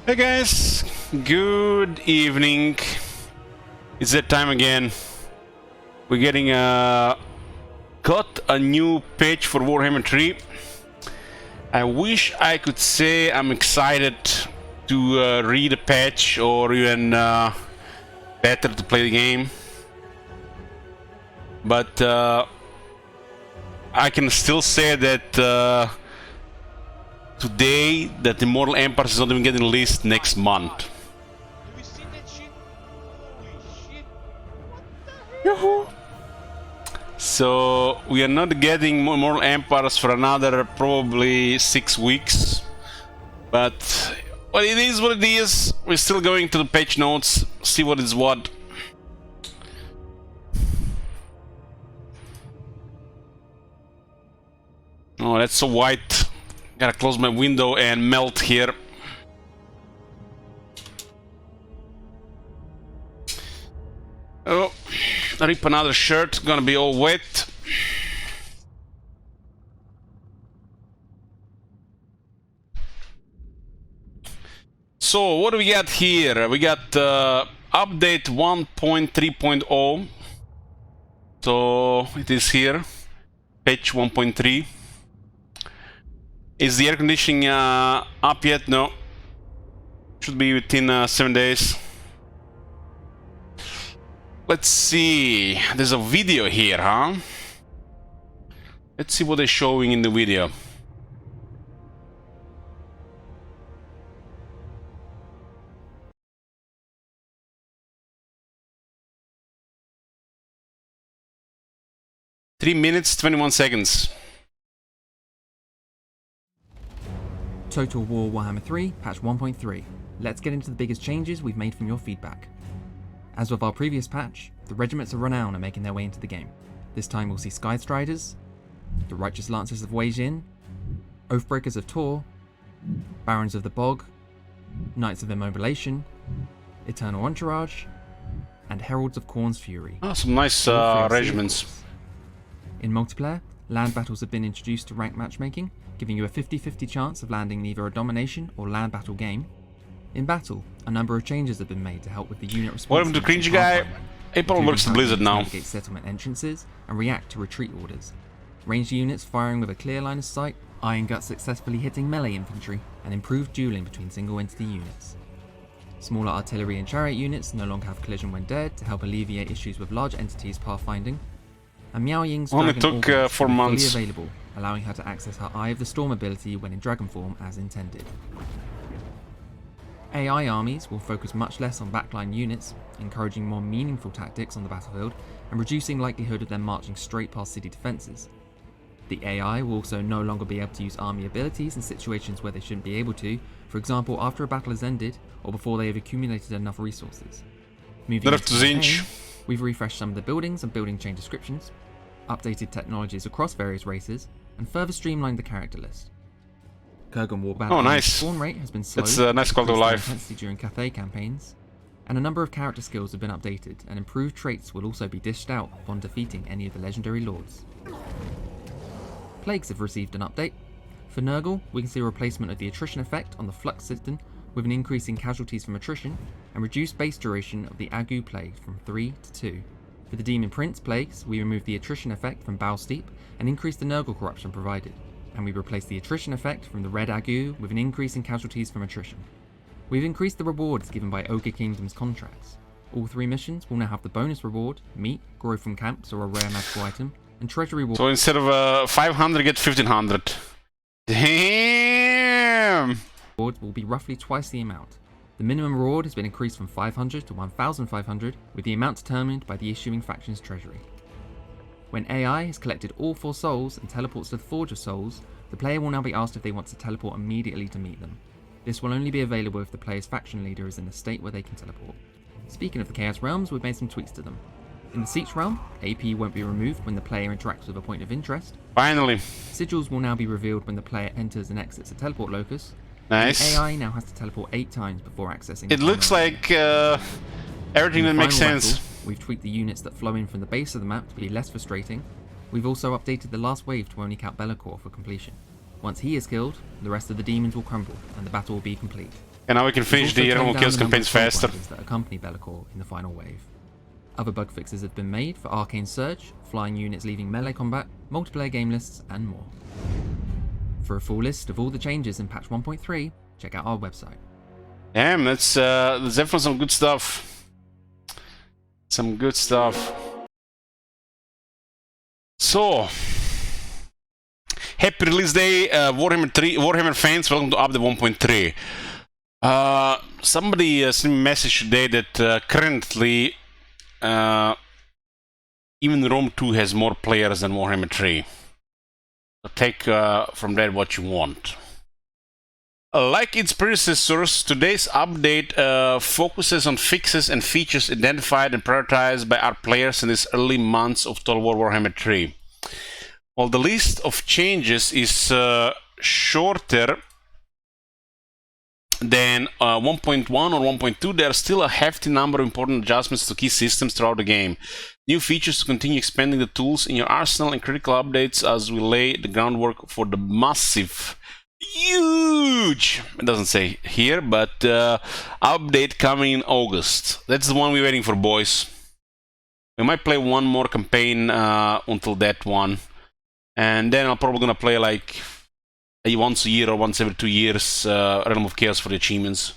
Hey guys, good evening. It's that time again. We're getting got a new patch for Warhammer 3. I wish I could say I'm excited to read a patch or even better to play the game. But I can still say that today that Immortal Empires is not even getting released next month. Do we see that shit? Holy shit! What the hell? So we are not getting Immortal Empires for another probably 6 weeks. But well, it is what it is. We're still going to the patch notes, see what is what. Oh, that's so white. Gotta close my window and melt here. Oh, rip another shirt, gonna be all wet. So, what do we got here? We got update 1.3.0. So, it is here. Patch 1.3. Is the air conditioning up yet? No. Should be within 7 days. Let's see. There's a video here, huh? Let's see what they're showing in the video. Three minutes, 21 seconds. Total War Warhammer 3, patch 1.3. Let's get into the biggest changes we've made from your feedback. As with our previous patch, the Regiments of Renown are making their way into the game. This time we'll see Sky Striders, the Righteous Lancers of Wei Jin, Oathbreakers of Tor, Barons of the Bog, Knights of Immolation, Eternal Entourage, and Heralds of Khorne's Fury. Oh, some nice regiments. In multiplayer, land battles have been introduced to ranked matchmaking, giving you a 50-50 chance of landing in either a domination or land battle game. In battle, a number of changes have been made to help with the unit response. Welcome to Cringy Guy. April works the Blizzard now. Navigate settlement entrances and react to retreat orders. Ranged units firing with a clear line of sight, Iron Guts successfully hitting melee infantry, and improved dueling between single entity units. Smaller artillery and chariot units no longer have collision when dead to help alleviate issues with large entities pathfinding. And Miao Ying's only Dragon took Organs 4 will be months. fully available, allowing her to access her Eye of the Storm ability when in dragon form as intended. AI armies will focus much less on backline units, encouraging more meaningful tactics on the battlefield and reducing likelihood of them marching straight past city defences. The AI will also no longer be able to use army abilities in situations where they shouldn't be able to, for example after a battle has ended or before they have accumulated enough resources. Moving into campaign, we've refreshed some of the buildings and building chain descriptions, updated technologies across various races, and further streamlined the character list. Kurgan War battle spawn rate has been slowed. It's a nice quality of life. Intensity during Cathay campaigns, and a number of character skills have been updated, and improved traits will also be dished out upon defeating any of the legendary lords. Plagues have received an update. For Nurgle, we can see a replacement of the attrition effect on the Flux system with an increase in casualties from attrition, and reduced base duration of the Agu Plague from 3 to 2. For the Demon Prince Plagues, we removed the attrition effect from Bow Steep and increased the Nurgle corruption provided, and we replaced the attrition effect from the Red Agu with an increase in casualties from attrition. We've increased the rewards given by Ogre Kingdom's contracts. All 3 missions will now have the bonus reward, meat, growth from camps or a rare magical item, and treasury reward. So instead of 500, get 1500. Damn! Rewards will be roughly twice the amount. The minimum reward has been increased from 500 to 1,500, with the amount determined by the issuing faction's treasury. When AI has collected all 4 souls and teleports to the Forge of Souls, the player will now be asked if they want to teleport immediately to meet them. This will only be available if the player's faction leader is in a state where they can teleport. Speaking of the Chaos Realms, we've made some tweaks to them. In the Siege Realm, AP won't be removed when the player interacts with a point of interest. Finally. Sigils will now be revealed when the player enters and exits a teleport locus. Nice. The AI now has to teleport 8 times before accessing. It looks like everything that makes sense. We've tweaked the units that flow in from the base of the map to be less frustrating. We've also updated the last wave to only count Be'lakor for completion. Once he is killed, the rest of the demons will crumble and the battle will be complete. And now we can finish the We've also Realm of toned Chaos down the number campaigns of front faster. grinders that accompany Be'lakor in the final wave. Other bug fixes have been made for Arcane Surge, flying units leaving melee combat, multiplayer game lists, and more. For a full list of all the changes in patch 1.3, check out our website. Damn, that's definitely some good stuff. Some good stuff. So, happy release day, Warhammer fans. Welcome to update 1.3. Somebody sent me a message today that currently even Rome 2 has more players than Warhammer 3. So take from that what you want. Like its predecessors, today's update focuses on fixes and features identified and prioritized by our players in these early months of Total War Warhammer 3. While the list of changes is shorter than 1.1 or 1.2, there are still a hefty number of important adjustments to key systems throughout the game. New features to continue expanding the tools in your arsenal and critical updates as we lay the groundwork for the massive, huge, it doesn't say here, but update coming in August. That's the one we're waiting for, boys. We might play one more campaign until that one, and then I'm probably gonna play like once a year or once every 2 years Realm of Chaos for the achievements.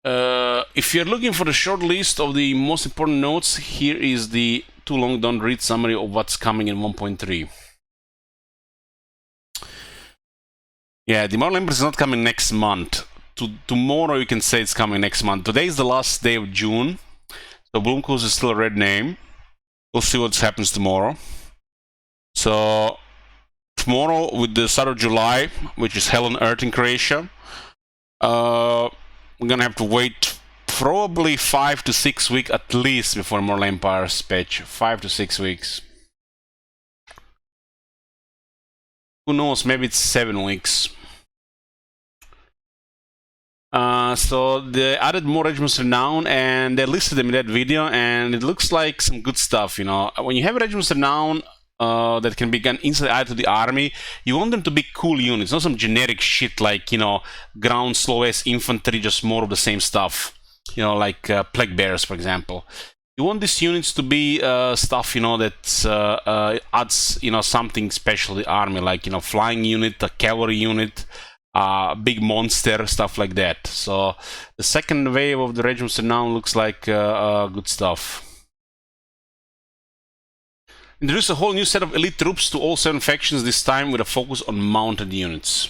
If you're looking for the short list of the most important notes, here is the too long don't read summary of what's coming in 1.3. Yeah, the Model Empress is not coming next month. Tomorrow you can say it's coming next month. Today is the last day of June, so Bloomcoast is still a red name. We'll see what happens tomorrow. So tomorrow, with the start of July, which is Hell on Earth in Croatia, we're gonna have to wait probably 5 to 6 weeks at least before Mortal Empire's patch. 5 to 6 weeks. Who knows? Maybe it's 7 weeks. So they added more Regiments Renown, and they listed them in that video, and it looks like some good stuff. You know, when you have Regiments Renown that can be instantly added to the army, you want them to be cool units, not some generic shit like, you know, ground slow ass infantry, just more of the same stuff. You know, like Plague Bearers, for example. You want these units to be stuff, you know, that adds, you know, something special to the army, like, you know, flying unit, a cavalry unit, big monster, stuff like that. So the second wave of the Regiments now looks like good stuff. Introduce a whole new set of elite troops to all 7 factions, this time with a focus on mounted units.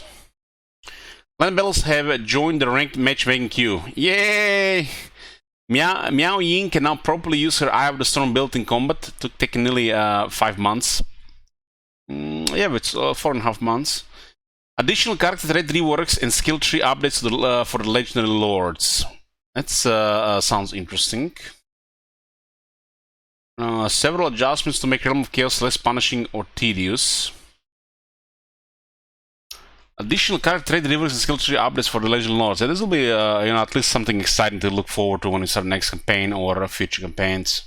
Land battles have joined the ranked matchmaking queue. Yay! Miao Ying can now properly use her Eye of the Storm build in combat. It took nearly 5 months. Yeah, but it's 4.5 months. Additional character trait reworks and skill tree updates to the, for the Legendary Lords. That sounds interesting. Several adjustments to make Realm of Chaos less punishing or tedious. Additional character trait reworks and skill tree updates for the Legendary Lords. Yeah, this will be, you know, at least something exciting to look forward to when we start the next campaign or future campaigns.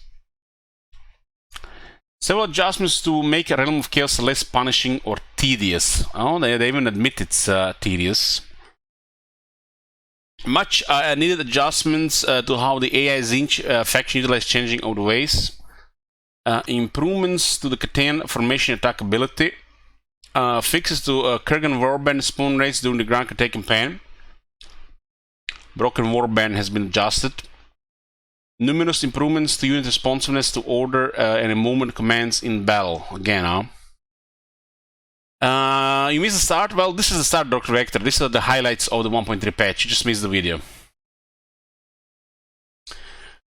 Several adjustments to make Realm of Chaos less punishing or tedious. Oh, they even admit it's tedious. Much needed adjustments to how the AI Zinch faction utilize changing out ways. Improvements to the Catan formation attack ability. Fixes to Kurgan Warband spawn rates during the Grand Catan campaign. Broken Warband has been adjusted. Numerous improvements to unit responsiveness to order and movement commands in battle. Again, you missed the start? Well, this is the start, Dr. Vector. These are the highlights of the 1.3 patch. You just missed the video.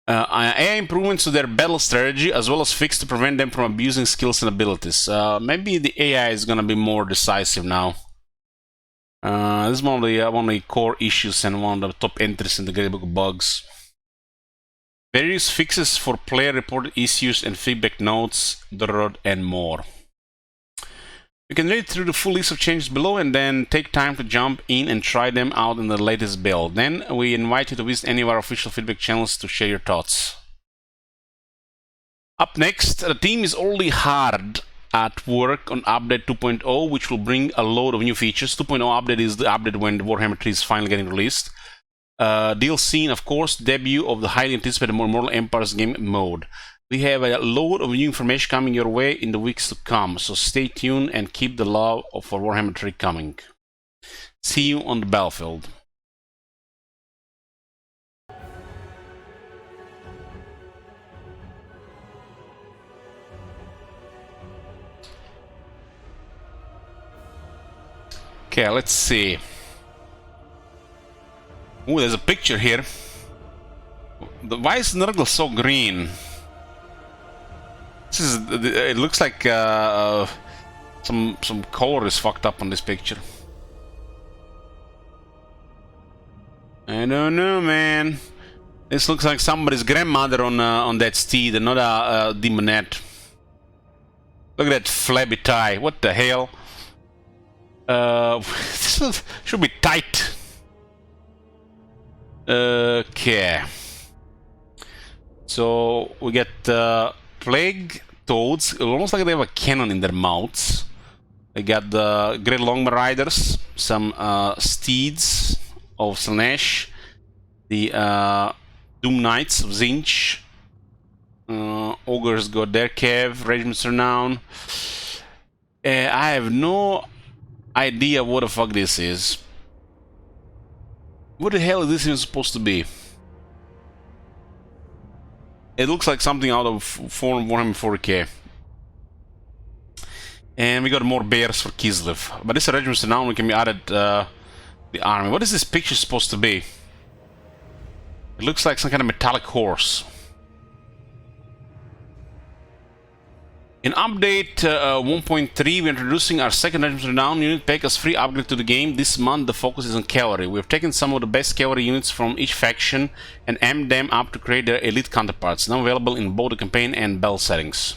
AI improvements to their battle strategy, as well as fixed to prevent them from abusing skills and abilities. Maybe the AI is going to be more decisive now. This is one of the core issues and one of the top entries in the Great Book of Bugs. Various fixes for player-reported issues and feedback notes, and more. You can read through the full list of changes below and then take time to jump in and try them out in the latest build. Then we invite you to visit any of our official feedback channels to share your thoughts. Up next, the team is already hard at work on update 2.0, which will bring a load of new features. 2.0 update is the update when the Warhammer 3 is finally getting released. DLC, and of course, debut of the highly anticipated Mortal Empires game mode. We have a load of new information coming your way in the weeks to come, so stay tuned and keep the love for Warhammer 3 coming. See you on the battlefield. Okay, let's see. Ooh, there's a picture here. Why is Nurgle so green? This is. It looks like some color is fucked up on this picture. I don't know, man. This looks like somebody's grandmother on that steed, and not a demonette. Look at that flabby tie. What the hell? This should be tight. Okay. So we get plague toads, almost like they have a cannon in their mouths. They got the Great Longman Riders, some steeds of Slanesh, the Doom Knights of Zinch. Ogres got their Kev, Regiments renown. I have no idea what the fuck this is. What the hell is this even supposed to be? It looks like something out of Warhammer 40k. And we got more bears for Kislev. But this Regiments renown we can be added the army. What is this picture supposed to be? It looks like some kind of metallic horse. In update 1.3, we're introducing our second Regiment Renown unit pack as free upgrade to the game. This month the focus is on cavalry. We've taken some of the best cavalry units from each faction and amped them up to create their elite counterparts, now available in both the campaign and battle settings.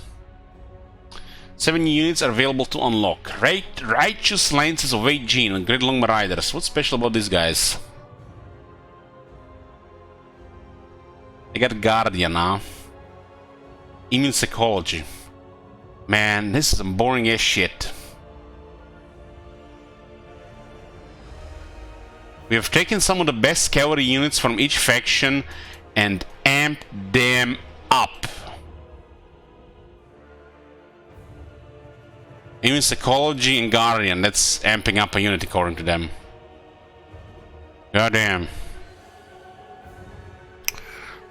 7 new units are available to unlock. Righteous Lances of Gene and Great Longman Riders. What's special about these guys? They got Guardian now. Immune Psychology. Man, this is some boring ass shit. We have taken some of the best cavalry units from each faction and amped them up. Even Psychology and Guardian, that's amping up a unit according to them. Goddamn.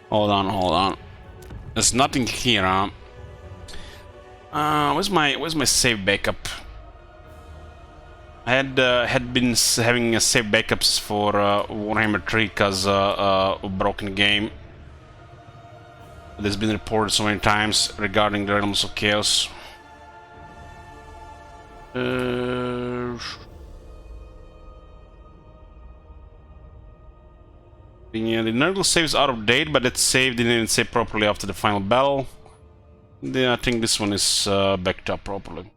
Hold on. There's nothing here, huh? Where's my save backup? I had been having save backups for Warhammer 3 because of broken game. There's been reported so many times regarding the Realms of Chaos. Yeah, the Nurgle save is out of date, but it saved didn't save properly after the final battle. Then I think this one is backed up properly.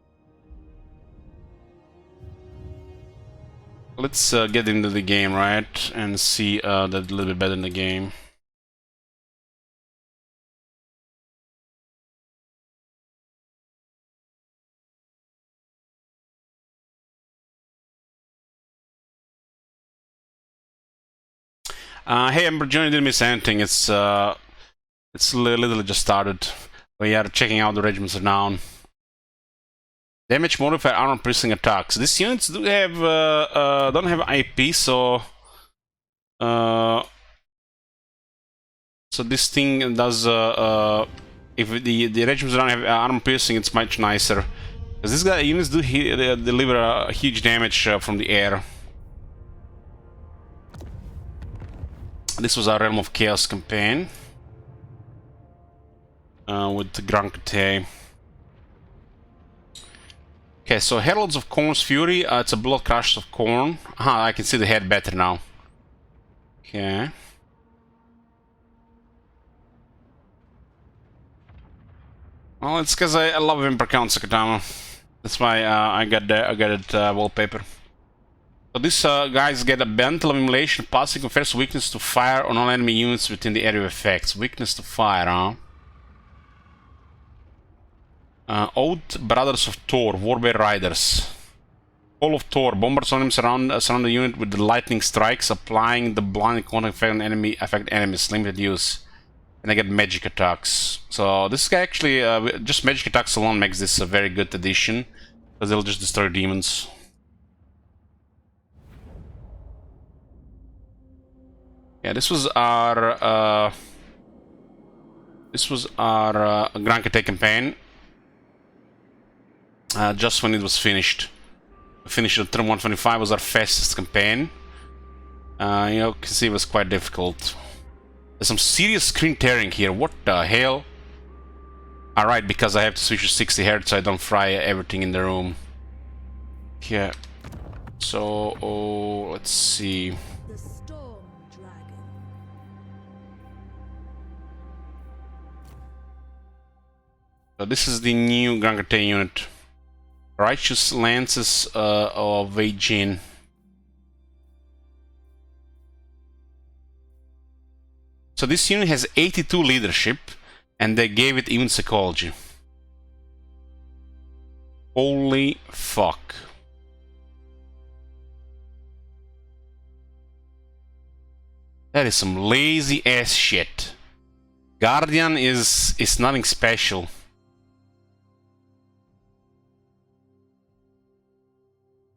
Let's get into the game, right, and see that a little bit better in the game. Hey, Amber Johnny didn't miss anything. It's literally just started. We are checking out the Regiments Renown. Damage modifier armor piercing attacks. These units do have don't have IP, so this thing does if the Regiments Renown have armor piercing, it's much nicer because these guys units do deliver huge damage from the air. This was our Realm of Chaos campaign. With the Grankate. Okay, so Heralds of Corn's Fury, it's a Blood Crush of Corn. Aha, I can see the head better now. Okay. Well, it's because I love Emperor Count Sakatama. That's why I got it wallpaper. So these guys get a Bental of Immolation, passing confers weakness to fire on all enemy units within the area of effects. Weakness to fire, huh? Oath Brothers of Thor, Warbear Riders. Call of Thor, bombers on him surround the unit with the lightning strikes, applying the blinding contact affect enemies, limited use. And I get magic attacks. So this guy actually, just magic attacks alone makes this a very good addition, because they'll just destroy demons. Yeah, this was our Grand Kate campaign. Just when it was finished. We finished at turn 125, was our fastest campaign. You can see it was quite difficult. There's some serious screen tearing here. What the hell? Alright, because I have to switch to 60 Hz so I don't fry everything in the room. Yeah. So, let's see. The Storm Dragon. So this is the new Grand Kate unit. Righteous Lances of Veijin. So this unit has 82 leadership, and they gave it even psychology. Holy fuck. That is some lazy ass shit. Guardian is nothing special.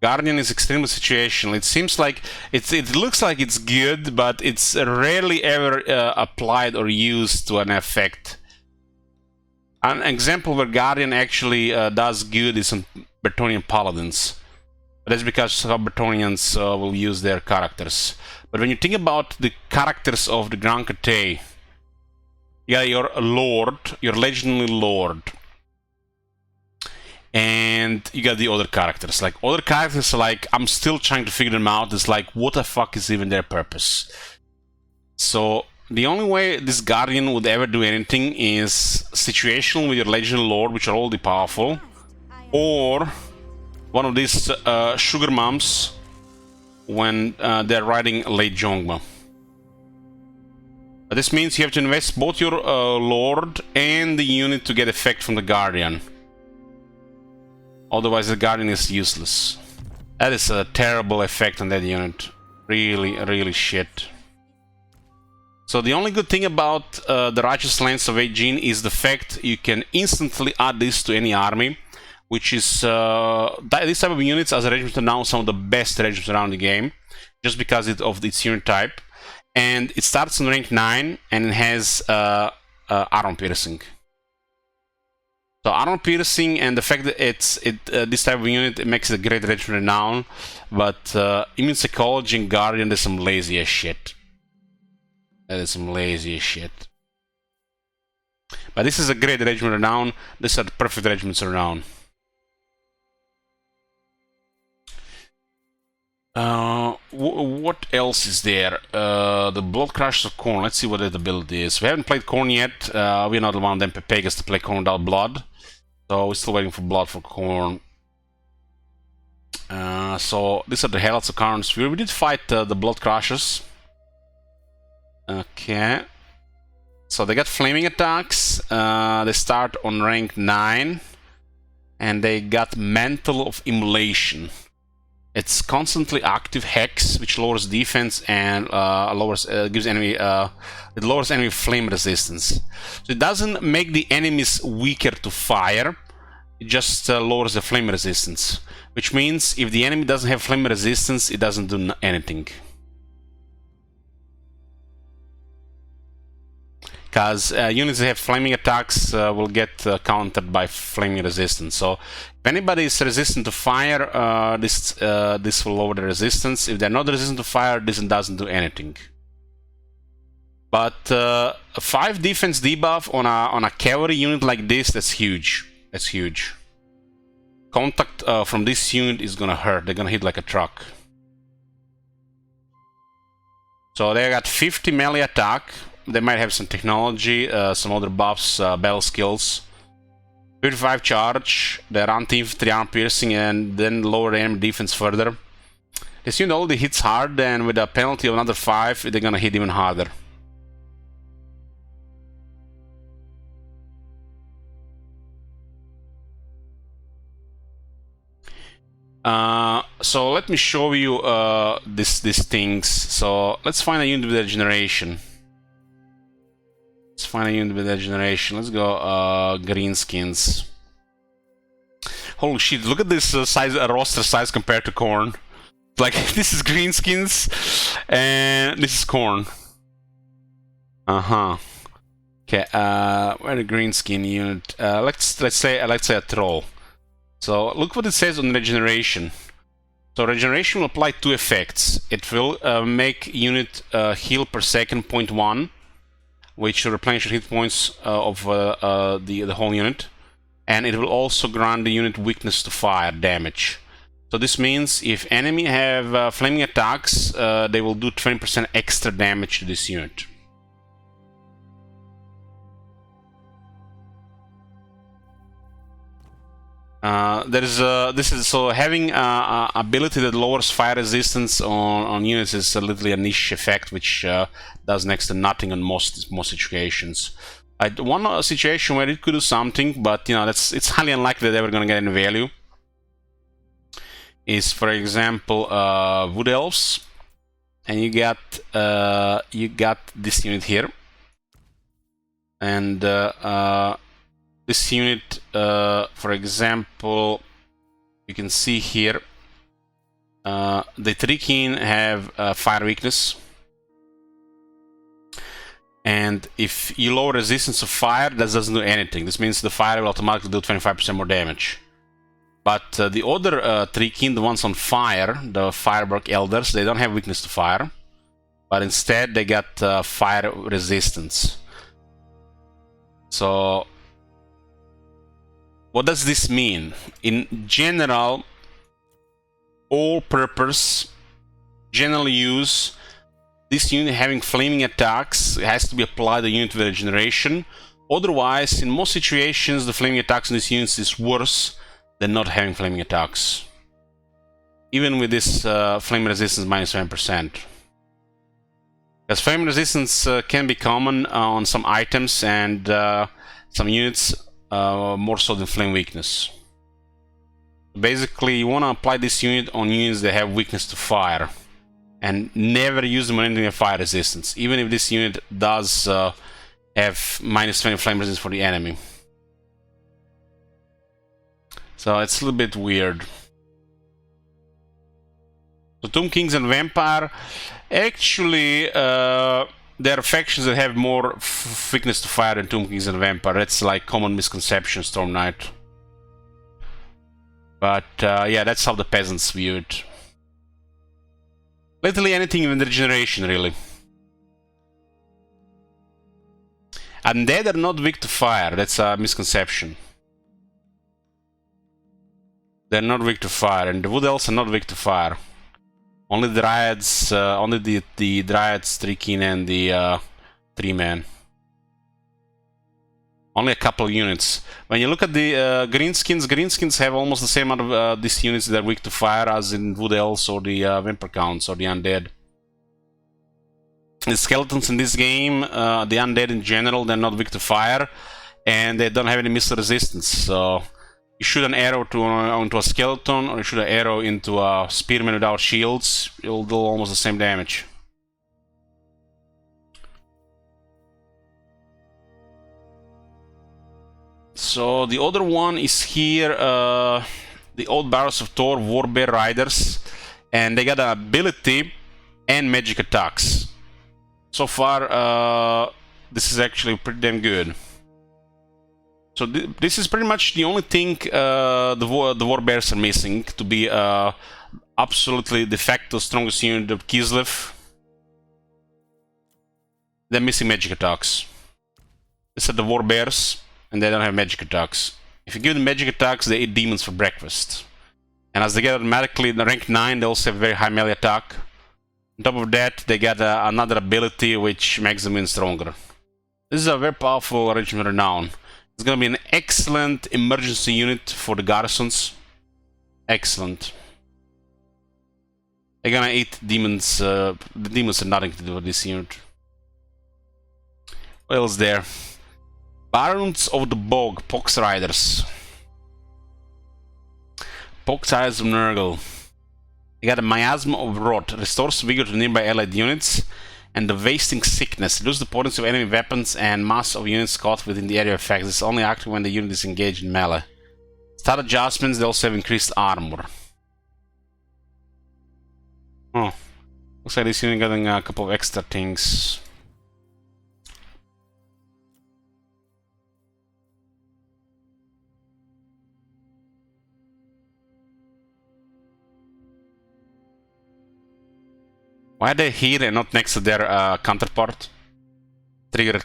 Guardian is extremely situational. It seems like it looks like it's good, but it's rarely ever applied or used to an effect. An example where Guardian actually does good is on Bretonnian Paladins. But that's because how Bretonnians will use their characters. But when you think about the characters of the Grand Kate, you got your Lord, your legendary Lord. And you got the other characters. Like, other characters are like, I'm still trying to figure them out. It's like, what the fuck is even their purpose? So, the only way this Guardian would ever do anything is situational with your Legendary Lord, which are all the powerful. Or one of these sugar mums when they're riding late Jongma. But this means you have to invest both your Lord and the unit to get effect from the Guardian. Otherwise the Guardian is useless. That is a terrible effect on that unit. Really, really shit. So the only good thing about the Righteous Lance of Veijin is the fact you can instantly add this to any army, which is this type of units as a regiment are now some of the best regiments around the game, just because of its unit type. And it starts on rank 9 and it has armor piercing. So armor piercing and the fact that this type of unit, it makes it a great regiment renown, but immune psychology and Guardian is some lazy ass shit. That is some lazy ass shit. But this is a great regiment renown. These are the perfect regiments renown. What else is there? The Blood Crushers of Khorne. Let's see what that ability is. We haven't played Khorne yet. We're not one of them Pepegas to play Khorne without blood. So we're still waiting for blood for Khorne. So these are the Heralds of Karn's Fury. We did fight the Blood Crushers. Okay. So they got flaming attacks. They start on rank 9. And they got Mantle of Immolation. It's constantly active hex, which lowers defense and gives enemy it lowers enemy flame resistance. So it doesn't make the enemies weaker to fire. It just lowers the flame resistance, which means if the enemy doesn't have flame resistance, it doesn't do anything. Because units that have flaming attacks will get countered by flaming resistance. So if anybody is resistant to fire, this will lower the resistance. If they're not resistant to fire, this doesn't do anything. But a 5 defense debuff on a cavalry unit like this, that's huge. That's huge. Contact from this unit is gonna hurt. They're gonna hit like a truck. So they got 50 melee attack. They might have some technology, some other buffs, battle skills. 35 charge, they run infantry, armor piercing, and then lower the enemy defense further. This unit already hits hard, and with a penalty of another 5, they're gonna hit even harder. So let me show you these things. So let's find a unit with regeneration. Let's find a unit with regeneration. Let's go greenskins. Holy shit! Look at this size, roster size compared to corn. Like this is greenskins, and this is corn. Okay. Where the greenskin unit? Let's say a troll. So look what it says on regeneration. So regeneration will apply 2 effects. It will make unit heal per second 0.1, which will replenish your hit points of the whole unit, and it will also grant the unit weakness to fire damage. So this means if enemy have flaming attacks, they will do 20% extra damage to this unit. This is so having ability that lowers fire resistance on units is literally a niche effect which does next to nothing on most situations. One situation where it could do something, but you know it's highly unlikely that they're gonna get any value. Is for example wood elves, and you got this unit here, and this unit, for example, you can see here, the Trikin have fire weakness, and if you lower resistance of fire, that doesn't do anything. This means the fire will automatically do 25% more damage. But the other Trikin, the ones on fire, the Fireberg Elders, they don't have weakness to fire, but instead they got fire resistance. So what does this mean? In general, all-purpose generally use this unit having flaming attacks. It has to be applied to unit with regeneration. Otherwise, in most situations, the flaming attacks in this unit is worse than not having flaming attacks. Even with this flame resistance minus 7%. Because flame resistance can be common on some items and some units, more so than flame weakness. Basically, you want to apply this unit on units that have weakness to fire, and never use them on anything with fire resistance, even if this unit does have minus 20 flame resistance for the enemy. So it's a little bit weird. So Tomb Kings and Vampire, actually, there are factions that have more weakness to fire than Tomb Kings and Vampire. That's like common misconception, Storm Knight. But yeah, that's how the peasants view it. Literally anything with regeneration, really. Undead are not weak to fire. That's a misconception. They're not weak to fire, and the Wood Elves are not weak to fire. Only the Dryads, only the Dryads, Trikin, and the 3-man. Only a couple of units. When you look at the Greenskins have almost the same amount of these units that are weak to fire as in Wood Elves or the Vampire Counts or the Undead. The Skeletons in this game, the Undead in general, they're not weak to fire, and they don't have any missile resistance, so you shoot an arrow onto a skeleton, or you shoot an arrow into a spearman without shields, it'll do almost the same damage. So the other one is here, the Old Barrows of Thor Warbear Riders, and they got an ability and magic attacks. So far, this is actually pretty damn good. So this is pretty much the only thing the Warbears are missing to be absolutely de facto strongest unit of Kislev. They're missing magic attacks. These are the Warbears, and they don't have magic attacks. If you give them magic attacks, they eat demons for breakfast. And as they get automatically in rank 9, they also have very high melee attack. On top of that, they get another ability which makes them even stronger. This is a very powerful Regiment Renown. It's gonna be an excellent emergency unit for the garrisons. Excellent. They're gonna eat demons. The demons have nothing to do with this unit. What else there? Barons of the Bog, Pox Riders. Poked Eyes of Nurgle. They got a Miasma of Rot. Restores vigor to nearby allied units. And the Wasting Sickness. Lose the potency of enemy weapons and mass of units caught within the area of effect. This is only active when the unit is engaged in melee. Stat adjustments, they also have increased armor. Oh. Looks like this unit getting a couple of extra things. Why are they here and not next to their counterpart? Triggered.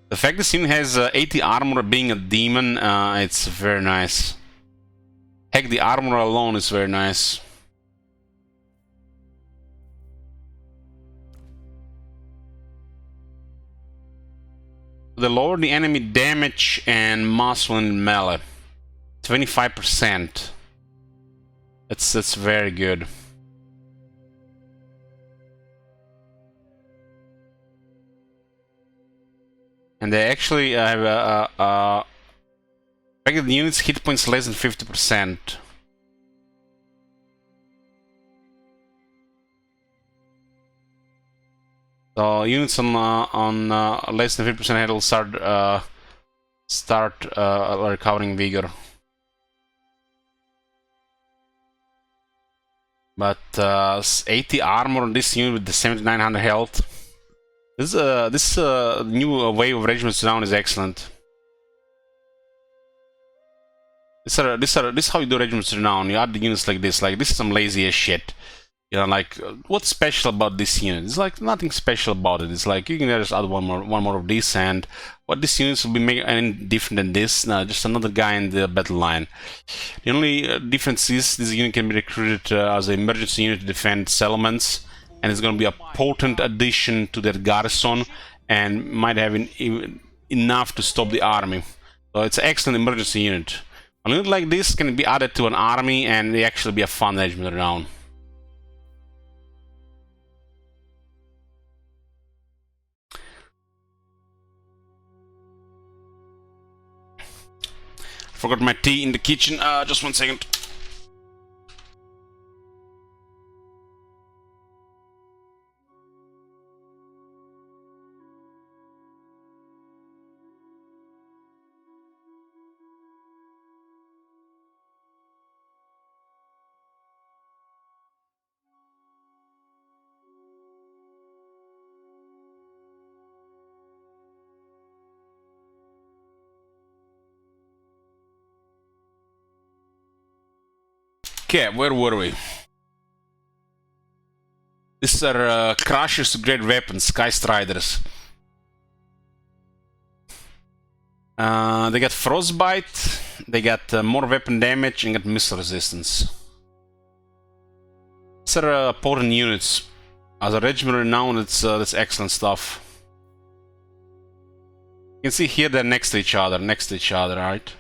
The fact this unit has 80 armor being a demon, it's very nice. Heck, the armor alone is very nice. They lower the enemy damage and mass when melee. 25%. That's very good. And they actually have the unit's hit points less than 50%. So units on less than 50% head will start recovering vigor. But 80 armor on this unit with the 7900 health. This new wave of Regiments renown is excellent. This is how you do Regiments renown. You add the units like this. Like, this is some lazy ass shit. You know, like, what's special about this unit? It's like nothing special about it. It's like you can just add one more of this, and what this unit will be making any different than this? No, just another guy in the battle line. The only difference is this unit can be recruited as an emergency unit to defend settlements, and it's going to be a potent addition to their garrison, and might have enough to stop the army. So it's an excellent emergency unit. A unit like this can be added to an army, and it actually be a fun regiment around. Forgot my tea in the kitchen. Just 1 second. Okay, where were we? These are crushers to great weapons, Sky Striders. They get frostbite, they get more weapon damage, and get missile resistance. These are potent units. As a regiment renown, that's excellent stuff. You can see here they're next to each other, right?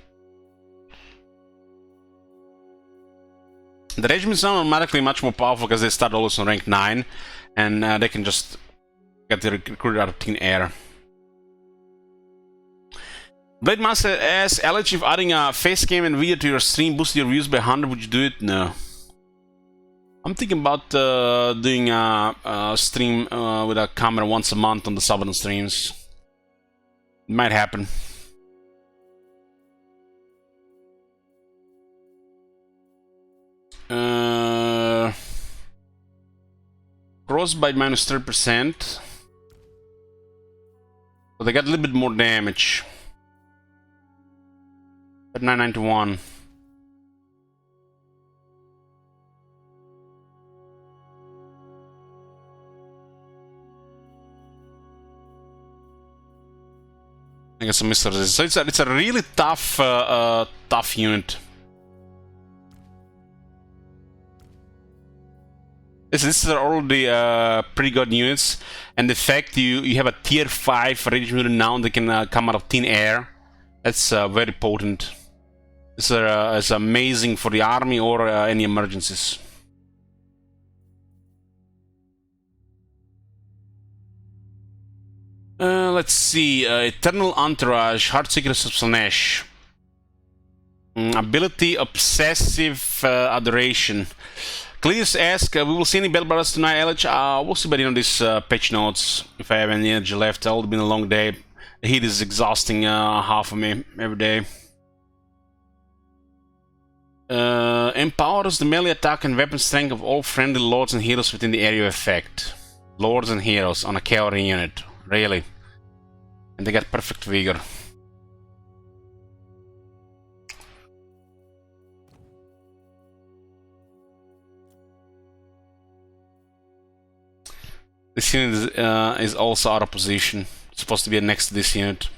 The regiments are automatically much more powerful because they start always on rank 9, and they can just get recruited out of thin air. Blade Master asks, Alex, if adding a face cam and video to your stream boosted your views by 100, would you do it? No. I'm thinking about doing a stream with a camera once a month on the Southern streams. It might happen. Frostbite minus 3%. So they got a little bit more damage. At 991. I got some missile resistance. So it's a really tough tough unit. This are all the pretty good units, and the fact you have a tier 5 regiment renown that can come out of thin air, that's very potent. This is amazing for the army or any emergencies. Let's see. Eternal Entourage, Heartseeker Slash. Ability Obsessive Adoration. Cleus asks, we will see any Battle Brothers tonight, LH? We'll see by the end of these patch notes. If I have any energy left, it'll been a long day. The heat is exhausting half of me every day. Empowers the melee attack and weapon strength of all friendly lords and heroes within the area of effect. Lords and heroes on a cavalry unit. Really. And they got perfect vigor. This unit is also out of position. It's supposed to be next to this unit.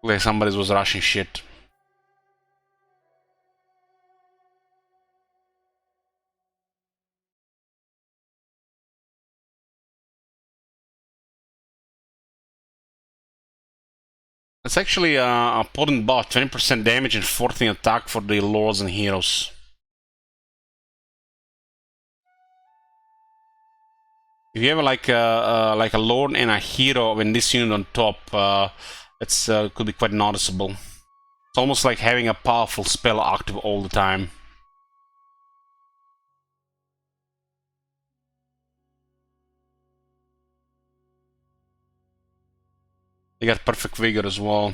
Like somebody was rushing shit. It's actually a potent buff, 20% damage and 14 attack for the lords and heroes. If you have like a lord and a hero in this unit on top, it's could be quite noticeable. It's almost like having a powerful spell active all the time. They got perfect vigor as well.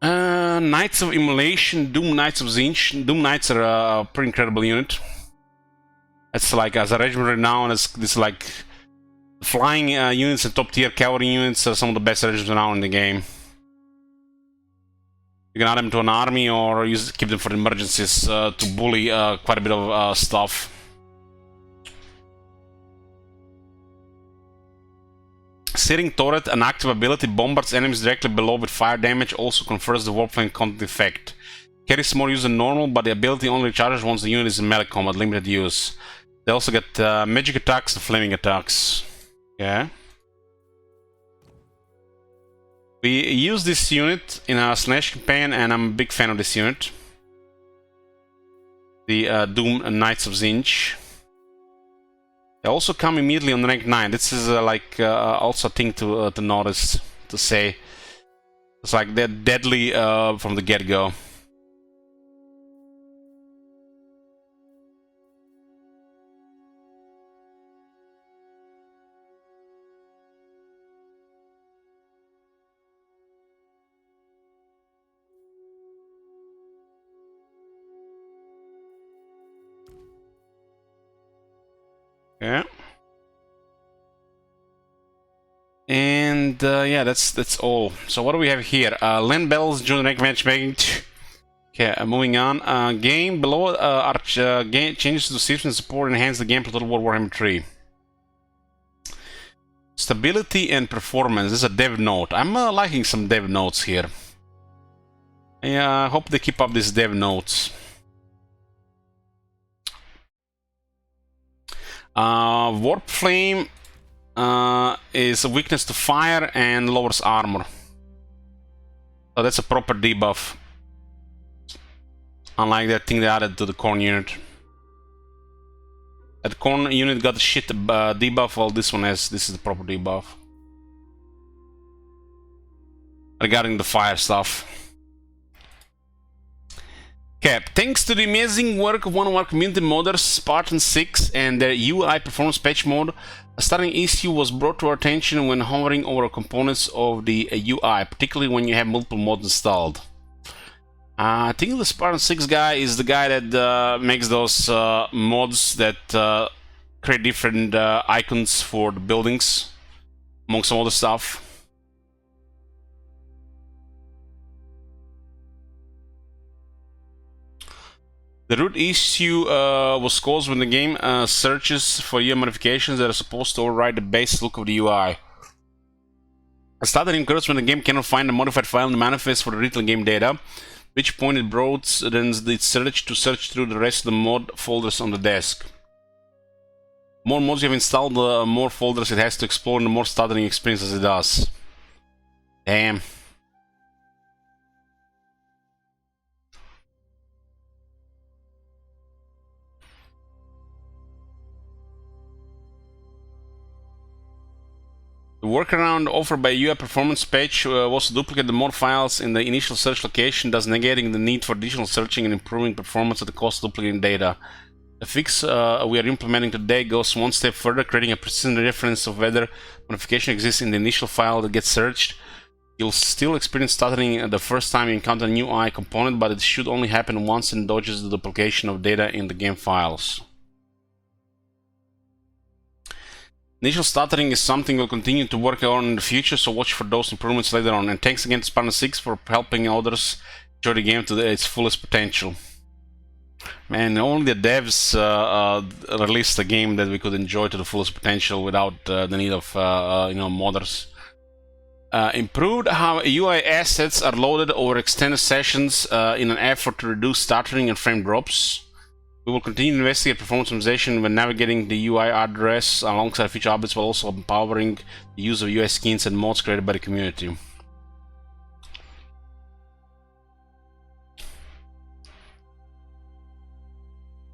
Knights of Immolation, Doom Knights of Zinch. Doom Knights are a pretty incredible unit. It's like, as a regiment renown, it's this like flying units and top tier cavalry units are some of the best regiments renown in the game. You can add them to an army or keep them for emergencies to bully quite a bit of stuff. Searing Turret, an active ability, bombards enemies directly below with fire damage, also confers the Warplane content effect. Carries more use than normal, but the ability only recharges once the unit is in melee combat, limited use. They also get magic attacks and flaming attacks. Yeah. We use this unit in our Slash campaign, and I'm a big fan of this unit. The Doom Knights of Zinch. They also come immediately on rank 9. This is also a thing to notice, to say. It's like they're deadly from the get-go. Yeah. And yeah, that's all. So what do we have here? Land battles during rank matchmaking. Okay, moving on. Game below changes to the system support enhance the game for Total War Warhammer 3. Stability and performance. This is a dev note. I'm liking some dev notes here. Yeah, I hope they keep up these dev notes. Warp Flame is a weakness to fire and lowers armor. So that's a proper debuff. Unlike that thing they added to the Corn unit. That Corn unit got a shit debuff, while this one has, this is the proper debuff. Regarding the fire stuff. Okay, thanks to the amazing work of one of our community modders, Spartan 6, and their UI performance patch mode, a starting issue was brought to our attention when hovering over components of the UI, particularly when you have multiple mods installed. I think the Spartan 6 guy is the guy that makes those mods that create different icons for the buildings, among some other stuff. The root issue was caused when the game searches for UI modifications that are supposed to override the base look of the UI. It started occurs when the game cannot find a modified file in the manifest for the retail game data, at which point it broadens its search to search through the rest of the mod folders on the desk. The more mods you have installed, the more folders it has to explore, and the more stuttering experiences it does. Damn. workaround offered by UI performance patch was to duplicate the mod files in the initial search location, thus negating the need for additional searching and improving performance at the cost of duplicating data. The fix we are implementing today goes one step further, creating a precision reference of whether modification exists in the initial file that gets searched. You'll still experience stuttering the first time you encounter a new UI component, but it should only happen once and dodges the duplication of data in the game files. Initial stuttering is something we'll continue to work on in the future, so watch for those improvements later on. And thanks again to Spartan6 for helping others enjoy the game to its fullest potential. Man, only the devs released a game that we could enjoy to the fullest potential without the need of modders. Improved how UI assets are loaded over extended sessions in an effort to reduce stuttering and frame drops. We will continue to investigate performance optimization when navigating the UI address alongside future updates, while also empowering the use of UI skins and mods created by the community.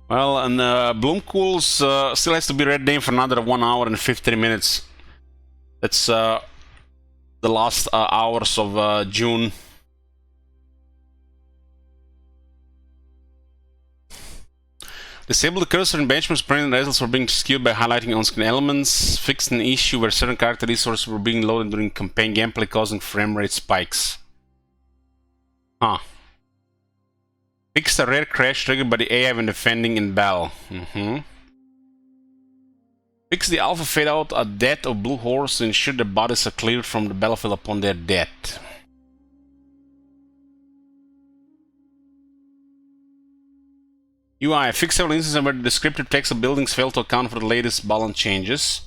Well, and Bloomcool's still has to be ready for another 1 hour and 15 minutes. That's the last hours of June. Disable the cursor in benchmarks preventing results from being skewed by highlighting on-screen elements. Fixed an issue where certain character resources were being loaded during campaign gameplay, causing frame rate spikes. Huh. Fixed a rare crash triggered by the AI when defending in battle. Fix the alpha fade out at death of blue horse to ensure their bodies are cleared from the battlefield upon their death. UI. Fix several instances where the descriptive text of buildings failed to account for the latest balance changes.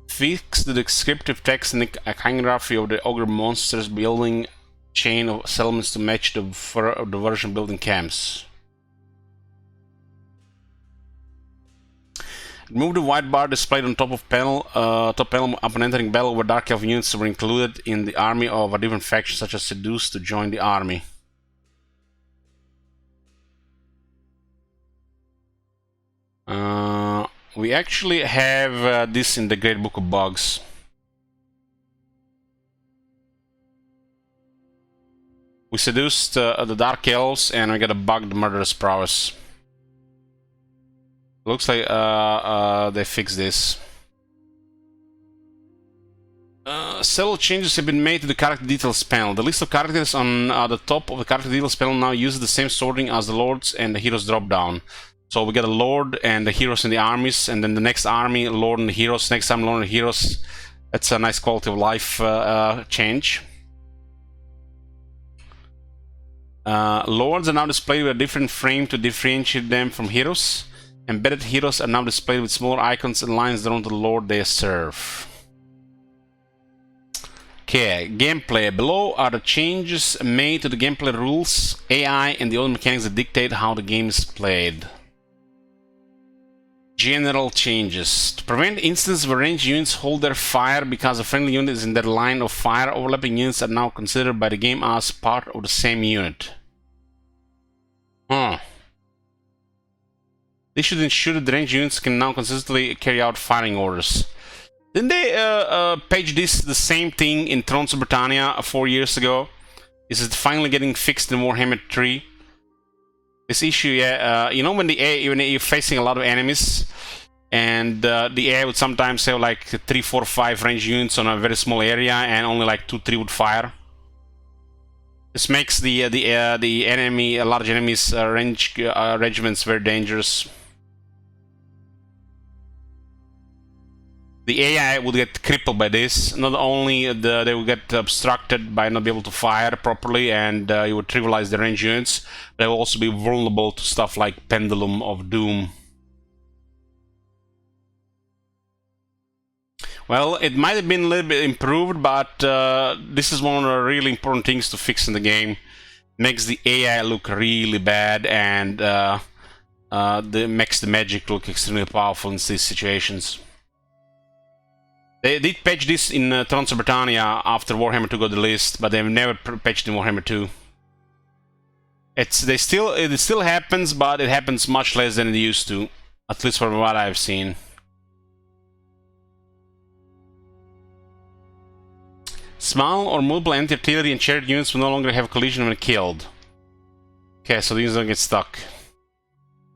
Fix the descriptive text in the iconography of the ogre monsters building chain of settlements to match the version building camps. Remove the white bar displayed on top panel upon entering battle where Dark Elf units were included in the army of a different faction, such as Seduce, to join the army. We actually have this in the Great Book of Bugs. We seduced the Dark Elves and we got a bugged Murderous Prowess. Looks like they fixed this. Several changes have been made to the character details panel. The list of characters on the top of the character details panel now uses the same sorting as the lords and the heroes drop down. So we got a lord and the heroes in the armies, and then the next army, lord and the heroes, next time lord and the heroes. That's a nice quality of life change. Lords are now displayed with a different frame to differentiate them from heroes. Embedded heroes are now displayed with smaller icons and lines drawn to the lord they serve. Okay, gameplay. Below are the changes made to the gameplay rules, AI, and the other mechanics that dictate how the game is played. General changes. To prevent instances where ranged units hold their fire because a friendly unit is in their line of fire, overlapping units are now considered by the game as part of the same unit. This should ensure that the ranged units can now consistently carry out firing orders. Didn't they patch this the same thing in Thrones of Britannia 4 years ago? Is it finally getting fixed in Warhammer 3? This issue, yeah, you know when you're facing a lot of enemies, and the AI would sometimes have like 3, 4, 5 range units on a very small area, and only like 2, 3 would fire. This makes the enemy, large enemies, regiments very dangerous. The AI would get crippled by this. Not only they would get obstructed by not being able to fire properly, and you would trivialize the range units, they will also be vulnerable to stuff like Pendulum of Doom. Well, it might have been a little bit improved, but this is one of the really important things to fix in the game. Makes the AI look really bad, and makes the magic look extremely powerful in these situations. They did patch this in Thrones of Britannia after Warhammer 2 got released, but they've never patched in Warhammer 2. It still happens, but it happens much less than it used to, at least from what I've seen. Small or multiple anti-artillery and chariot units will no longer have collision when killed. Okay, so these don't get stuck.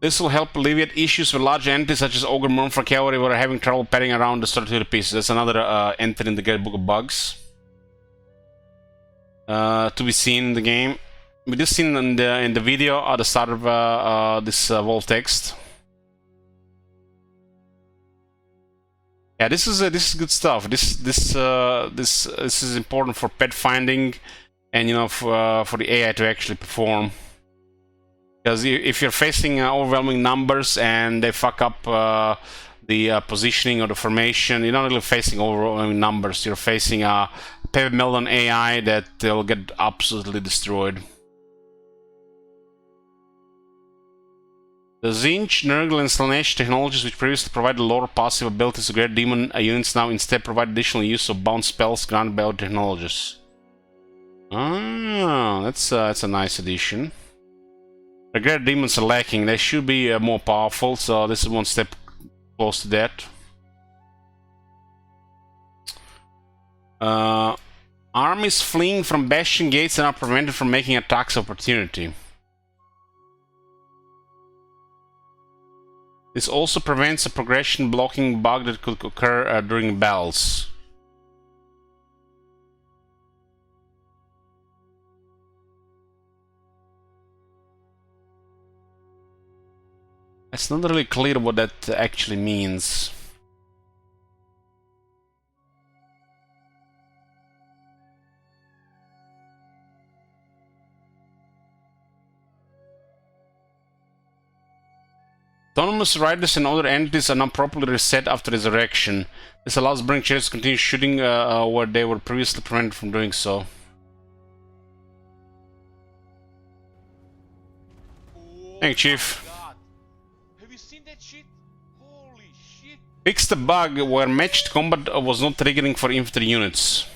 This will help alleviate issues with large entities such as Ogre Murmur Cavalry who are having trouble padding around the artillery pieces. That's another entry in the Great Book of Bugs. To be seen in the game. We just seen in the video at the start of this wall text. Yeah, this is good stuff. This is important for pet finding, and you know, for the AI to actually perform. Because if you're facing overwhelming numbers and they fuck up the positioning or the formation, you're not really facing overwhelming numbers. You're facing a pepper melon AI that will get absolutely destroyed. The Zinch, Nurgle, and Slanesh technologies, which previously provided lower passive abilities to Great Demon units, now instead provide additional use of bound spells granted by other technologies. Ah, that's a nice addition. The Great Demons are lacking. They should be more powerful, so this is one step close to that. Armies fleeing from bastion gates are now prevented from making attacks of opportunity. This also prevents a progression blocking bug that could occur during battles. It's not really clear what that actually means. Autonomous riders and other entities are now properly reset after resurrection. This allows Burning Chariots to continue shooting where they were previously prevented from doing so. Oh Thank you, Chief. my God. Have you seen that shit? Holy shit. Fix the bug where matched combat was not triggering for infantry units.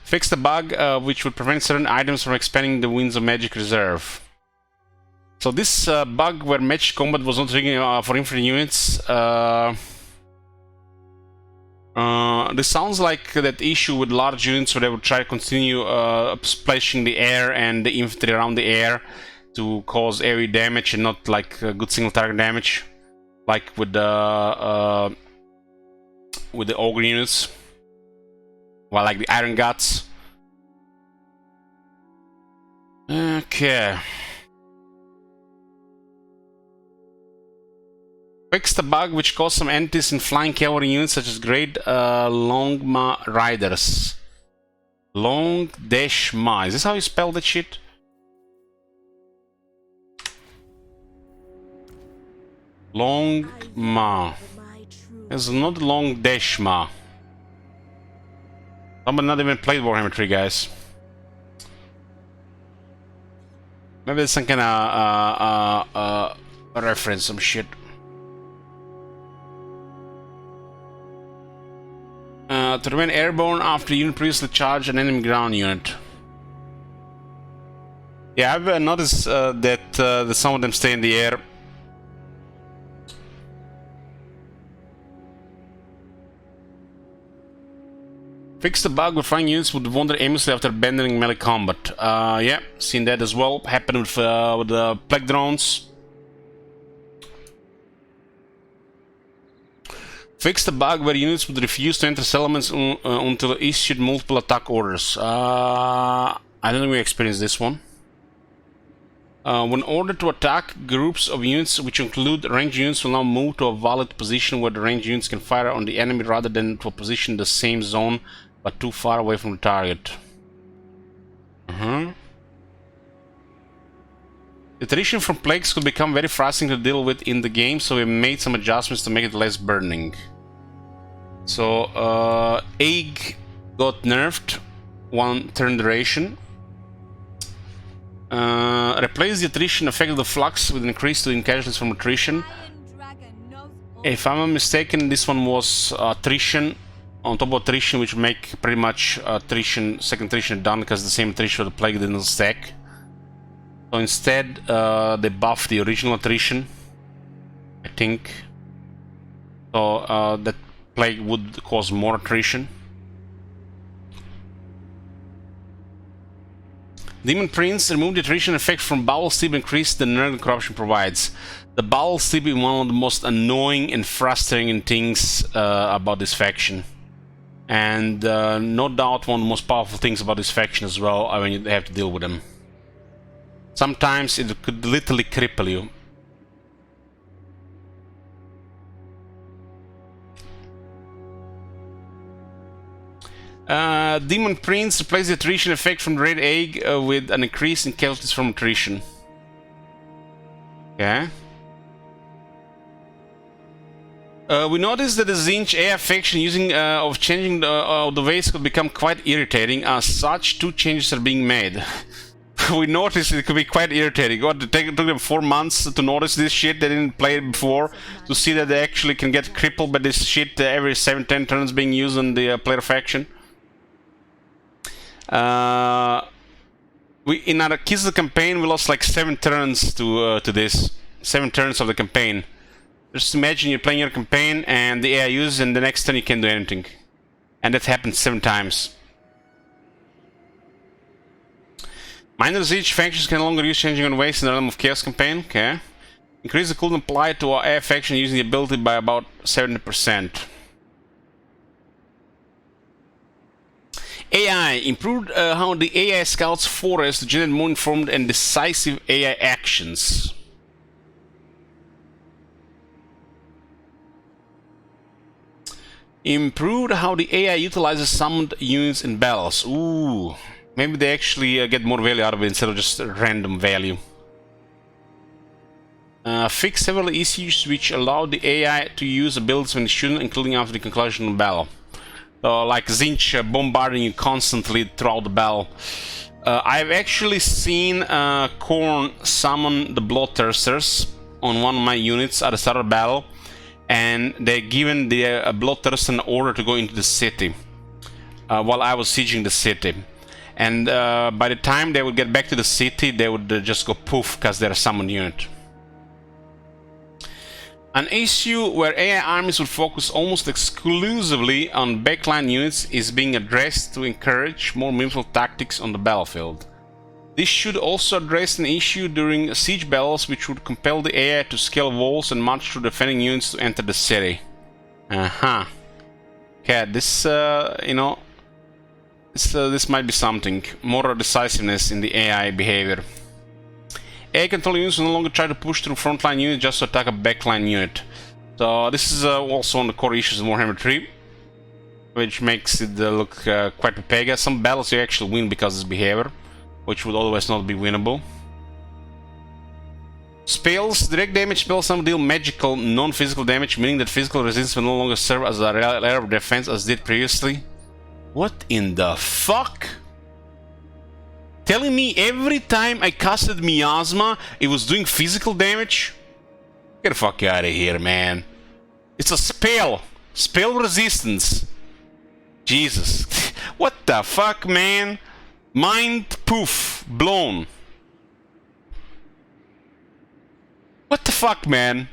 Fix the bug which would prevent certain items from expanding the Winds of Magic reserve. So this bug where matched combat was not triggering for infantry units, this sounds like that issue with large units where they would try to continue splashing the air and the infantry around the air to cause AoE damage and not like good single target damage, like with the ogre units, well, like the Iron Guts. Okay. Fix the bug which caused some entities in flying cavalry units such as Great Longma Riders. Long-Ma. Is this how you spell that shit? Long-Ma. It's not Long-Ma. Somebody not even played Warhammer 3, guys. Maybe there's some kind of reference, some shit. To remain airborne after the unit previously charged an enemy ground unit. Yeah, I've noticed that some of them stay in the air. Fix the bug where flying units would wander aimlessly after abandoning melee combat. Yeah, seen that as well. Happened with the plague drones. Fix the bug where units would refuse to enter settlements until issued multiple attack orders. I don't think we experienced this one. When ordered to attack, groups of units which include ranged units will now move to a valid position where the ranged units can fire on the enemy rather than to a position in the same zone but too far away from the target. Attrition from plagues could become very frustrating to deal with in the game, so we made some adjustments to make it less burning. So, Egg got nerfed, 1 turn duration. Replace the attrition effect of the flux with an increase to casualties from attrition. If I'm not mistaken, this one was attrition on top of attrition, which make pretty much attrition, second attrition done because the same attrition of the plague didn't stack. So instead, they buffed the original attrition, I think. So that plague would cause more attrition. Demon Prince, remove the attrition effect from Bowel Sleep, increase the Nurgle corruption provides. The Bowel Sleep is one of the most annoying and frustrating things about this faction. And no doubt one of the most powerful things about this faction as well when you have to deal with them. Sometimes it could literally cripple you. Demon Prince, replace the attrition effect from the Red Egg with an increase in casualties from attrition. Okay. We noticed that the Zinch AI faction using of changing the ways could become quite irritating. As such, 2 changes are being made. We noticed it could be quite irritating. It took them 4 months to notice this shit. They didn't play it before, to see that they actually can get crippled by this shit every 7-10 turns being used on the player faction. In our Kizel campaign, we lost like 7 turns to this. 7 turns of the campaign. Just imagine you're playing your campaign and the AI uses, and the next turn you can't do anything. And that happened 7 times. Minor Siege factions can no longer use changing on ways in the Realm of Chaos campaign. Okay. Increase the cooldown applied to our AI faction using the ability by about 70%. AI improved how the AI scouts forest to generate more informed and decisive AI actions. Improved how the AI utilizes summoned units in battles. Ooh, maybe they actually get more value out of it instead of just random value. Fix several issues which allow the AI to use abilities when it shouldn't, including after the conclusion of the battle. Like Zinch bombarding you constantly throughout the battle. I've actually seen Korn summon the Bloodthirsters on one of my units at the start of the battle, and they're given the Bloodthirster an order to go into the city while I was sieging the city. And by the time they would get back to the city, they would just go poof because they're a summoned unit. An issue where AI armies would focus almost exclusively on backline units is being addressed to encourage more meaningful tactics on the battlefield. This should also address an issue during siege battles, which would compel the AI to scale walls and march through defending units to enter the city. Okay, this, you know, this might be something. More decisiveness in the AI behavior. AI control units will no longer try to push through frontline units just to attack a backline unit. So this is also one of the core issues of Warhammer 3, which makes it look quite Pepega. Some battles you actually win because of this behavior, which would otherwise not be winnable. Spells. Direct damage spells some deal magical, non-physical damage, meaning that physical resistance will no longer serve as a layer of defense as did previously. What in the fuck? Telling me every time I casted Miasma, it was doing physical damage? Get the fuck out of here, man. It's a spell. Spell resistance. Jesus. What the fuck, man? Mind poof. Blown. What the fuck, man?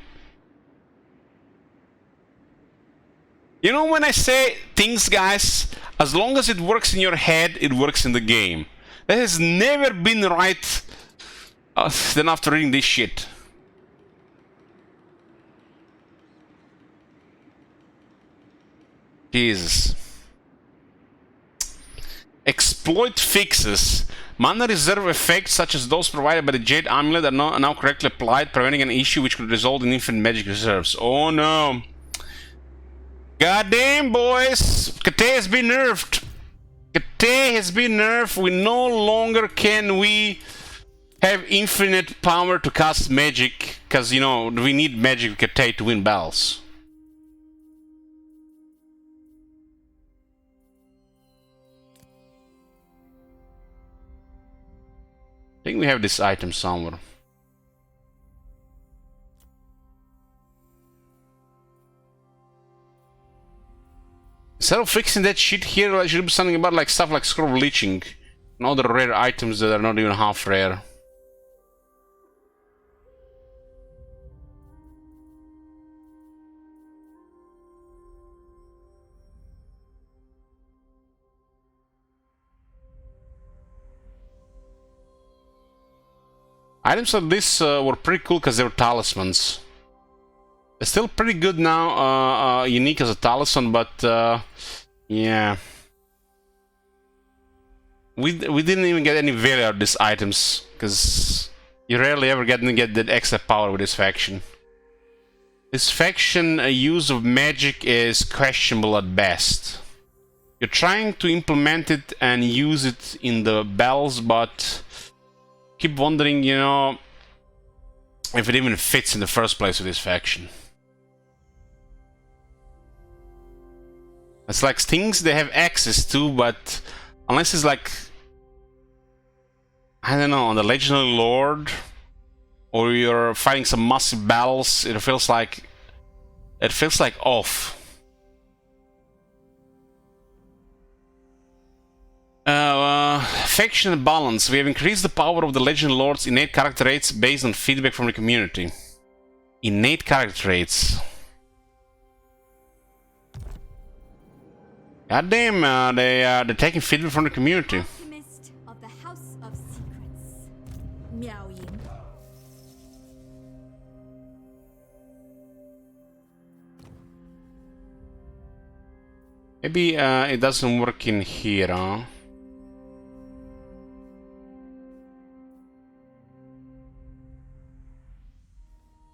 You know when I say things, guys, as long as it works in your head, it works in the game. That has never been right then after reading this shit. Jesus. Exploit fixes. Mana reserve effects such as those provided by the Jade Amulet are now correctly applied, preventing an issue which could result in infinite magic reserves. Oh no. Goddamn, boys! Kate has been nerfed. Kate has been nerfed. We no longer can we have infinite power to cast magic, because, you know, we need magic with Kate to win battles. I think we have this item somewhere. Instead of fixing that shit here, I should be something about like stuff like scroll leeching and other rare items that are not even half rare. Items of this were pretty cool because they were talismans. They're still pretty good now, unique as a talisman, but yeah. We didn't even get any value out of these items, because you rarely ever get that extra power with this faction. This faction use of magic is questionable at best. You're trying to implement it and use it in the battles, but keep wondering, you know, if it even fits in the first place with this faction. It's like things they have access to, but unless it's like, I don't know, on the Legendary Lord, or you're fighting some massive battles, it feels like off. Faction balance. We have increased the power of the Legend Lord's innate character traits based on feedback from the community. Innate character traits. God damn, they're taking feedback from the community. Alchemist of the House of Secrets. Miao Ying. Maybe it doesn't work in here, huh?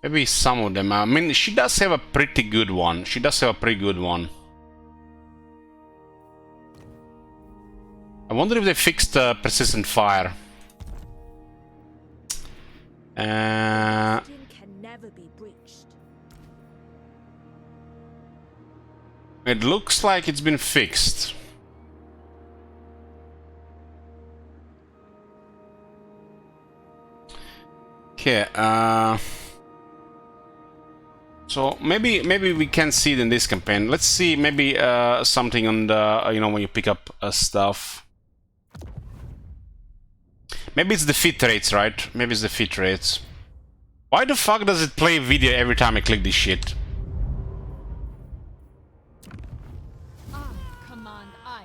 Maybe some of them. I mean, she does have a pretty good one. She does have a pretty good one. I wonder if they fixed persistent fire. Can never be breached. It looks like it's been fixed. Okay, so maybe we can see it in this campaign. Let's see, maybe something on the, you know, when you pick up stuff. Maybe it's the fit rates, right? Maybe it's the fit rates. Why the fuck does it play video every time I click this shit? Command I.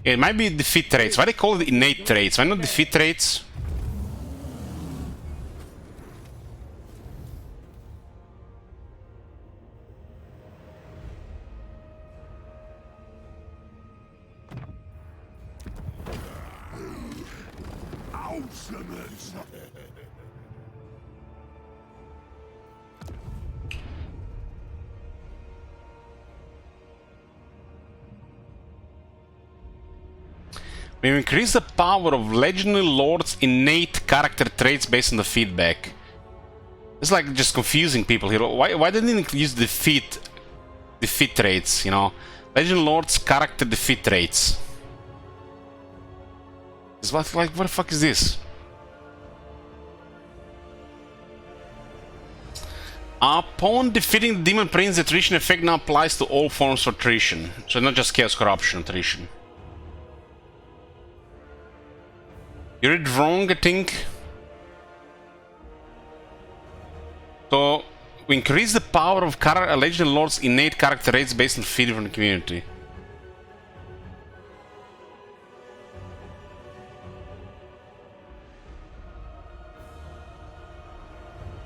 It might be the fit rates. Why they call it innate traits? Why not the fit rates? We increase the power of Legendary Lord's innate character traits based on the feedback. It's like just confusing people here. Why didn't they use the defeat traits, you know? Legendary Lord's character defeat traits. It's like, what the fuck is this? Upon defeating the Demon Prince, the attrition effect now applies to all forms of attrition. So not just Chaos Corruption attrition. You read wrong, I think. So, we increase the power of Legendary Lord's innate character traits based on feedback from the community.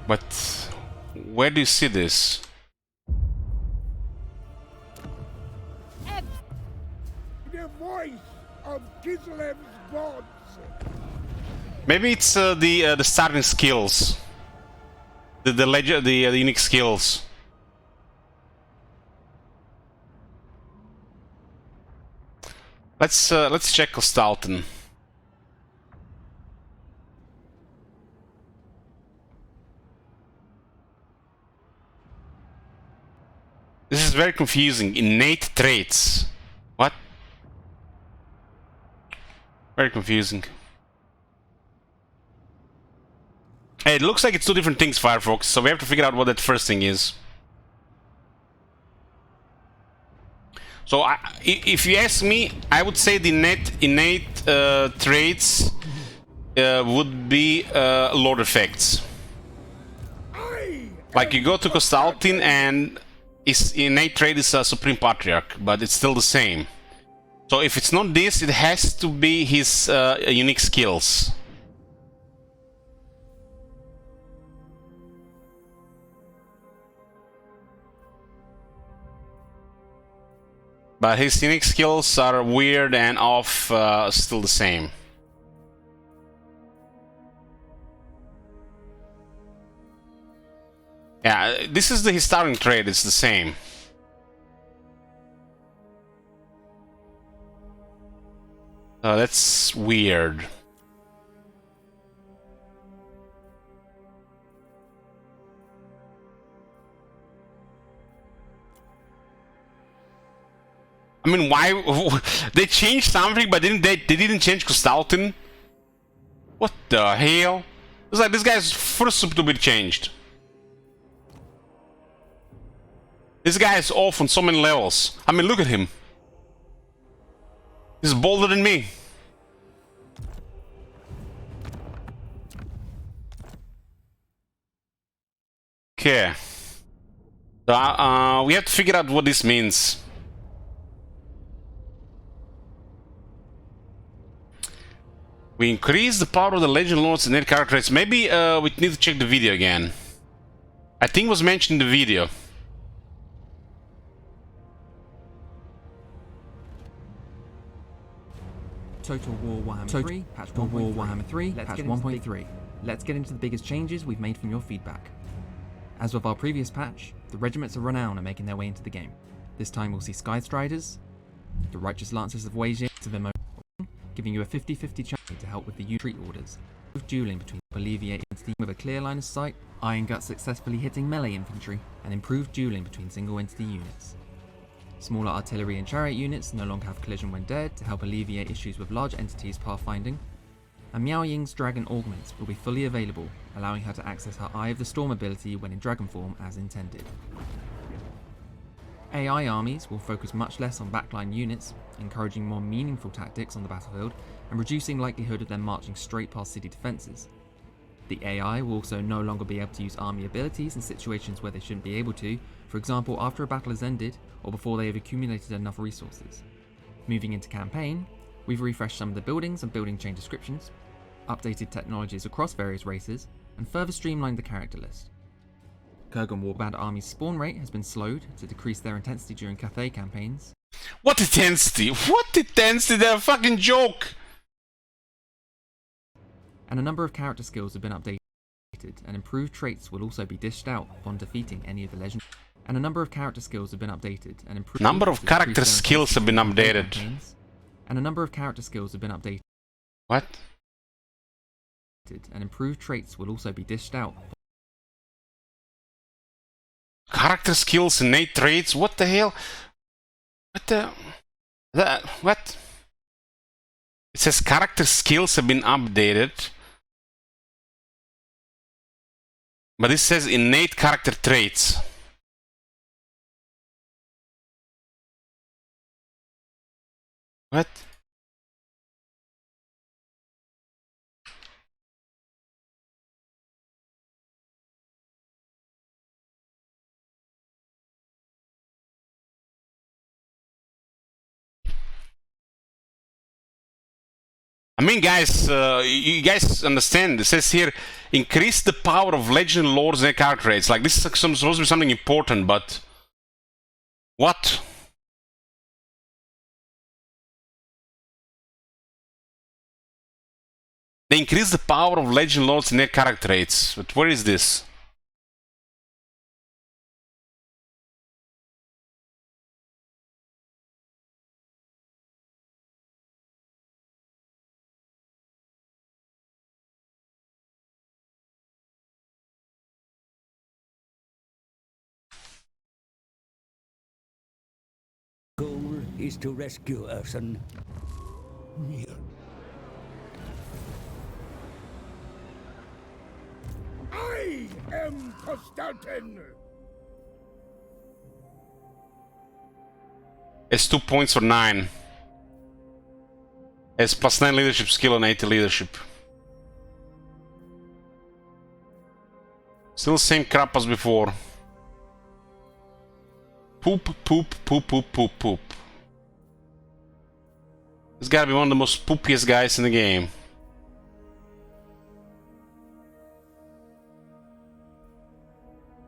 But where do you see this? The voice of Kislev's gods. Maybe it's the starting skills, the unique skills. Let's check Costalton. This is very confusing. Innate traits. What? Very confusing. Hey, it looks like it's two different things, Firefox, so we have to figure out what that first thing is. So, if you ask me, I would say the innate traits would be Lord effects. Like, you go to Costaltin and his innate trait is a Supreme Patriarch, but it's still the same. So if it's not this, it has to be his unique skills. But his scenic skills are weird and off, still the same. Yeah, this is the historic trait, it's the same. That's weird. I mean, why they changed something, but they didn't change Consulting? What the hell? It's like this guy's first to be changed. This guy is off on so many levels. I mean, look at him. He's bolder than me. Okay. So, we have to figure out what this means. We increase the power of the Legend Lords and their character traits. Maybe we need to check the video again. I think it was mentioned in the video. Total War Warhammer 3, patch 1.3. Let's get into the biggest changes we've made from your feedback. As with our previous patch, the Regiments of Renown are making their way into the game. This time we'll see Sky Striders, the Righteous Lancers of Waging to the giving you a 50-50 chance to help with the retreat orders. With dueling between alleviate entity with a clear line of sight, Iron Gut successfully hitting melee infantry, and improved dueling between single entity units. Smaller artillery and chariot units no longer have collision when dead to help alleviate issues with large entities pathfinding. And Miao Ying's dragon augments will be fully available, allowing her to access her Eye of the Storm ability when in dragon form as intended. AI armies will focus much less on backline units, encouraging more meaningful tactics on the battlefield and reducing likelihood of them marching straight past city defences. The AI will also no longer be able to use army abilities in situations where they shouldn't be able to, for example after a battle has ended or before they have accumulated enough resources. Moving into campaign, we've refreshed some of the buildings and building chain descriptions, updated technologies across various races, and further streamlined the character list. Kurgan Warband Army's spawn rate has been slowed to decrease their intensity during Cathay campaigns. What intensity? What intensity? They're a fucking joke! And a number of character skills have been updated, and improved traits will also be dished out upon defeating any of the legends. And a number of character skills have been updated, and improved. Number of character skills have been updated. And a number of character skills have been updated. What? And improved traits will also be dished out. Character skills, innate traits? What the hell? What the... What? It says character skills have been updated. But this says innate character traits. What? I mean, guys, you guys understand, it says here, increase the power of legend lords and their character traits. Like, this is supposed to be something important, but... What? They increase the power of legend lords and their character traits. But where is this? Goal is to rescue Urson. I am Constantin. It's 2 points for 9. It's plus 9 leadership skill and 80 leadership. Still same crap as before. Poop, poop, poop, poop, poop, poop. This gotta be one of the most poopiest guys in the game.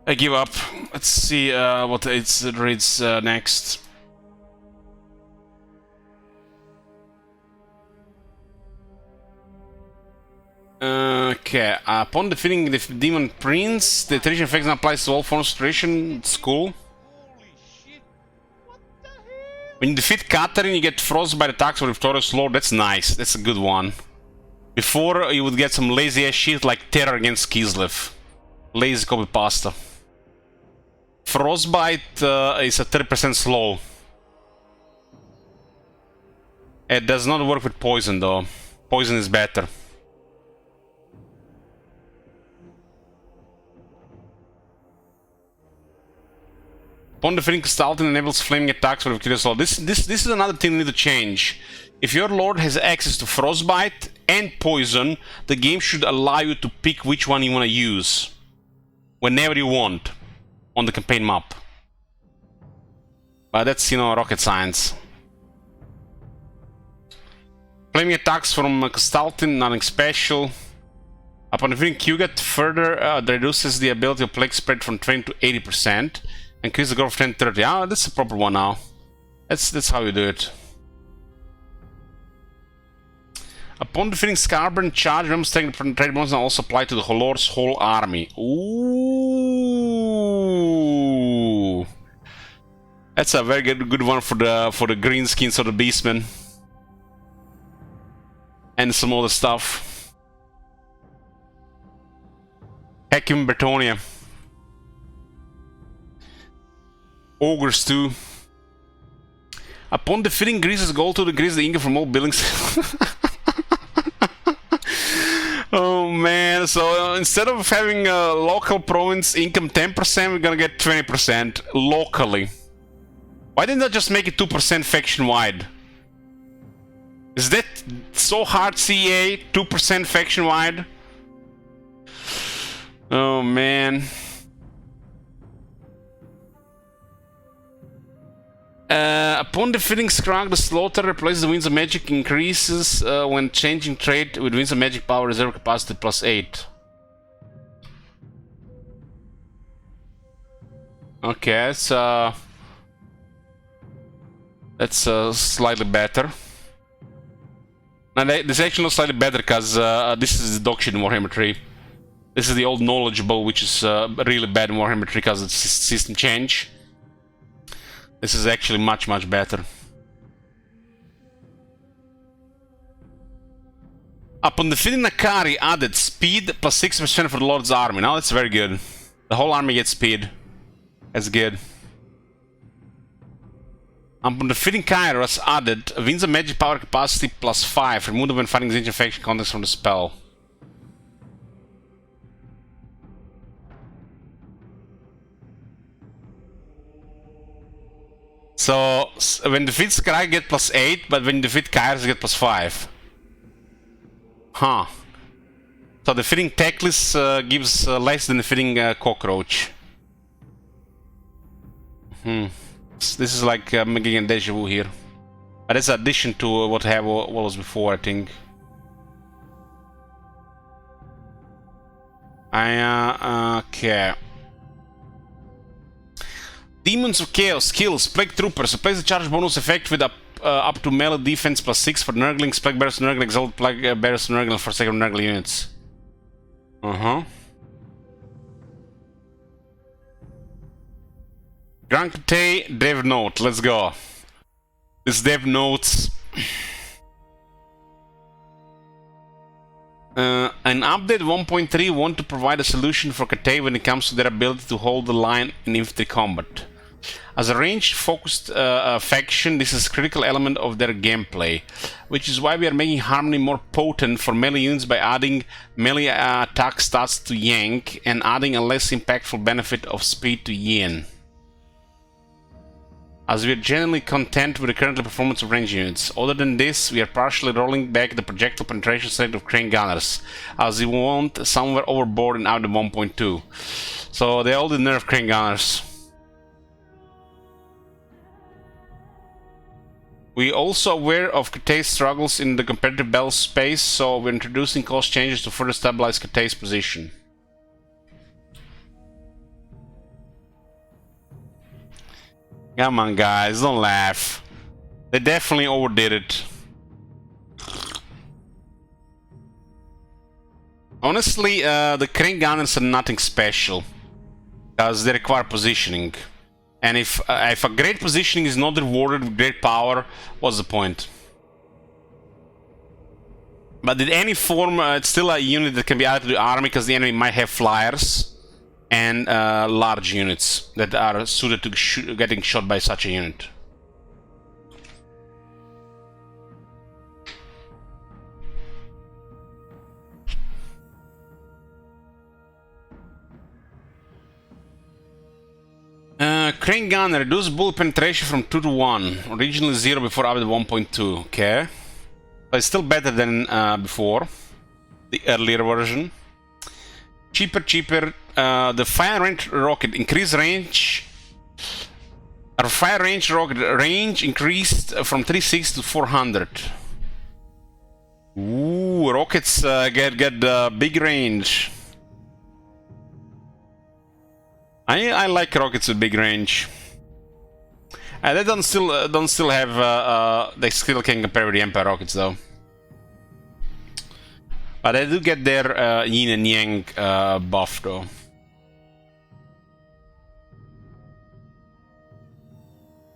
I give up. Let's see what it reads next. Okay, upon defeating the demon prince, the attrition effect now applies to all forms of attrition. It's cool. Holy shit! What the hell? When you defeat Catherine, you get frostbite attacks for Victorious Lord. That's nice. That's a good one. Before, you would get some lazy ass shit like Terror against Kislev. Lazy copy pasta. Frostbite is a 30% slow. It does not work with poison though. Poison is better. Upon defeating Stalton enables flaming attacks for Victorious Lord. This is another thing we need to change. If your lord has access to frostbite and poison, the game should allow you to pick which one you want to use whenever you want on the campaign map. But that's, you know, rocket science. Flaming attacks from Stalton, nothing special. Upon defeating Kugat, further reduces the ability of plague spread from 20 to 80%. Increase the growth of 10 to 30. Ah, that's a proper one now. That's how you do it. Upon defeating Scarburn, charge remembers taking the trade bonus now also apply to the Lord's whole army. Ooh, that's a very good one for the greenskins or the beastmen and some other stuff. Hekim Bretonia. Ogres too. Upon defeating Greece's goal to decrease the income from all buildings. Oh man, so instead of having a local province income 10%, we're gonna get 20% locally. Why didn't they just make it 2% faction wide? Is that so hard, CA? 2% faction wide? Oh man. Upon defeating Skrag the Slaughter, replaces the Winds of Magic increases when changing trait with Winds of Magic power reserve capacity +8. Okay, that's slightly better. Now this is actually not slightly better because this is the dog shit in Warhammer 3. This is the old knowledgeable, which is really bad in Warhammer 3 because it's system change. This is actually much better. Upon defeating Nakari, added speed +6% for the Lord's army. Now that's very good. The whole army gets speed. That's good. Upon defeating Kairos, added Winds of Magic power capacity +5. Removed when fighting the ancient faction contents from the spell. So when defeat Skrag get +8, but when defeat Kairos get +5. Huh. So defeating Teclis gives less than defeating Cockroach. This is like making a deja vu here. But it's addition to what was before, I think. Okay. Demons of Chaos skills. Plague Troopers. Replace the charge bonus effect with up to melee defense +6 for Nurglings, Plague Bearers, Nurgle, Exalted Plague Bearers, Nurgle for second Nurgle units. Grand Tay, Dev Note. Let's go. This Dev Notes. An update 1.3 want to provide a solution for Katay when it comes to their ability to hold the line in infantry combat. As a ranged focused faction, this is a critical element of their gameplay, which is why we are making Harmony more potent for melee units by adding melee attack stats to Yank and adding a less impactful benefit of speed to Yin. As we are generally content with the current performance of range units. Other than this, we are partially rolling back the projectile penetration state of Crane Gunners, as we want somewhere overboard in out of 1.2. So they all did nerf Crane Gunners. We also aware of Katay's struggles in the competitive battle space, so we're introducing cost changes to further stabilize Katay's position. Come on guys, don't laugh. They definitely overdid it. Honestly, the crane gunners are nothing special, because they require positioning. And if a great positioning is not rewarded with great power, what's the point? But in any form, it's still a unit that can be added to the army, because the enemy might have flyers and large units that are suited to getting shot by such a unit. Crane gunner, reduce bullet penetration from 2 to 1. Originally 0 before update 1.2. Okay. But it's still better than before. The earlier version. Cheaper. The fire range rocket, increased range. Our fire range rocket range increased from 360 to 400. Ooh, rockets get big range. I like rockets with big range. They don't still have they still can compare with the Empire rockets though. But they do get their yin and yang buff though.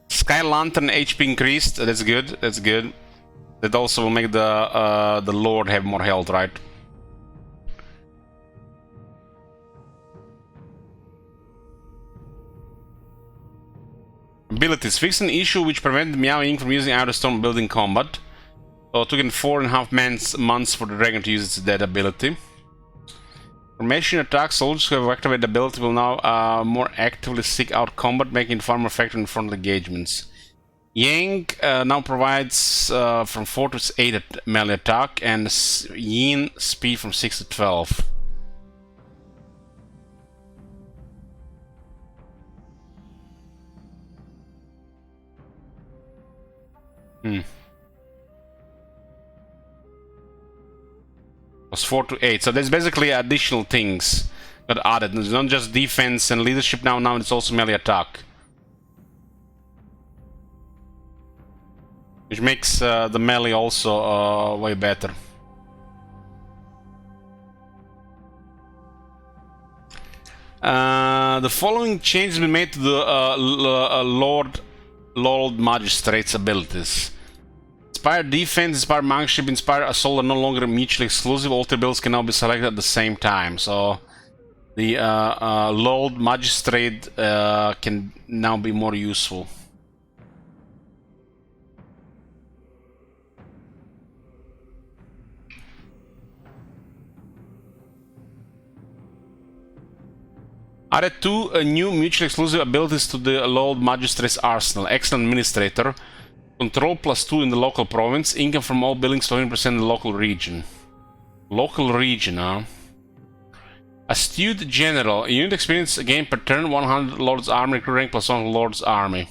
Sky Lantern HP increased. That's good. That's good. That also will make the Lord have more health, right? Abilities. Fix an issue which prevented Miao Ying from using Outer Storm building combat. So it took in 4.5 months for the dragon to use that ability. Formation attack. Soldiers who have activated the ability will now more actively seek out combat, making it far more effective in frontal engagements. Yang now provides from 4 to 8 at melee attack, and Yin speed from 6 to 12. Was 4 to 8, so there's basically additional things that added. It's not just defense and leadership now it's also melee attack. Which makes the melee also way better. The following changes have been made to the Lord Magistrate's abilities. Inspired Defense, Inspired Monkship, Inspired Assault are no longer mutually exclusive. All three abilities can now be selected at the same time. So the Lord Magistrate can now be more useful. Added 2 new mutually exclusive abilities to the Lord Magistrate's arsenal. Excellent Administrator. Control +2 in the local province. Income from all billings 20% in the local region. Local region, huh? Astute General. Unit experience gain per turn 100 Lord's Army. Recruit rank +1 Lord's Army.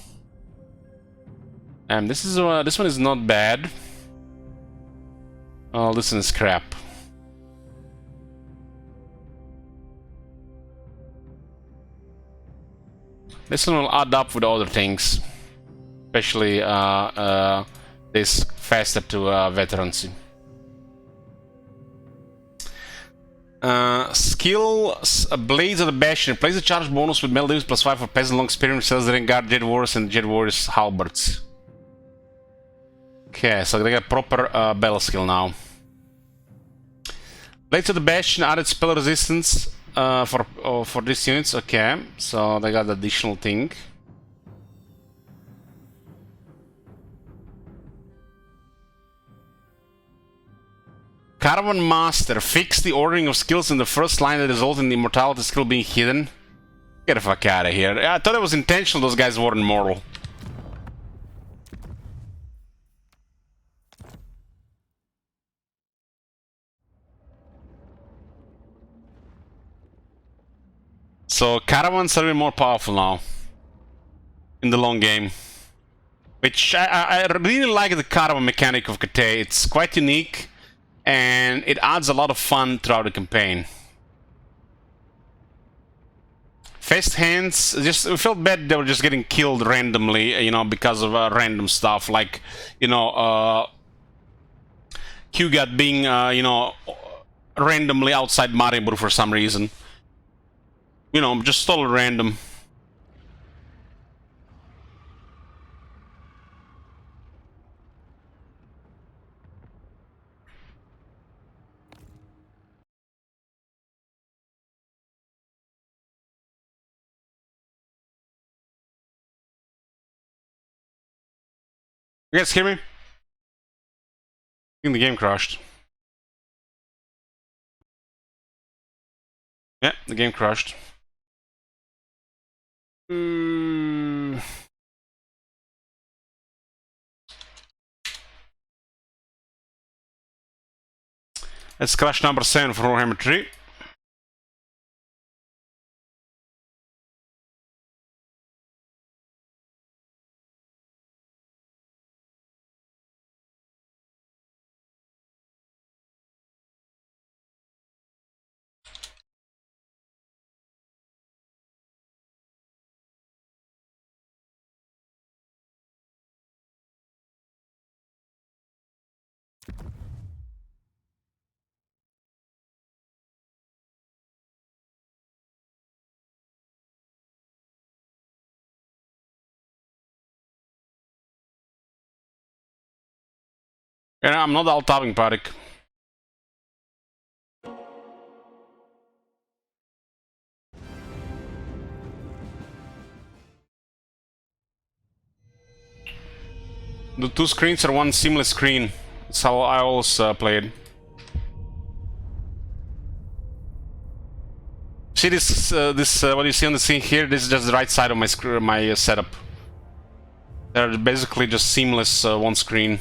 And this one is not bad. Oh, this one is crap. This one will add up with other things, especially this faster to veterancy. Skills, Blades of the Bastion. Place a charge bonus with melee damage +5 for Peasant Long Spearmen, Celestial Guard, Jet Warriors, and Jet Warriors Halberds. Okay, so they got proper battle skill now. Blades of the Bastion added spell resistance for these units. Okay, so they got the additional thing. Caravan Master. Fix the ordering of skills in the first line that result in the immortality skill being hidden. Get the fuck out of here. I thought it was intentional those guys weren't mortal. So caravans are even more powerful now in the long game. Which I really like the caravan mechanic of Cathay. It's quite unique and it adds a lot of fun throughout the campaign. Fast hands, just we felt bad they were just getting killed randomly, you know, because of random stuff like, you know, Q-Gut being, you know, randomly outside Marienburg for some reason. You know, just totally random. You guys hear me? I think the game crashed. Yeah, the game crashed. Let's crash number 7 for Warhammer 3. Yeah, I'm not alt-tabbing, Parik. The two screens are one seamless screen. That's how I always played. See this? What you see on the scene here? This is just the right side of my setup. They're basically just seamless one screen.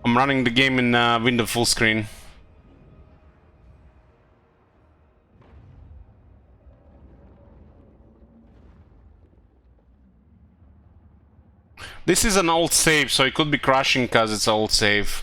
I'm running the game in window full screen. This is an old save, so it could be crashing because it's an old save.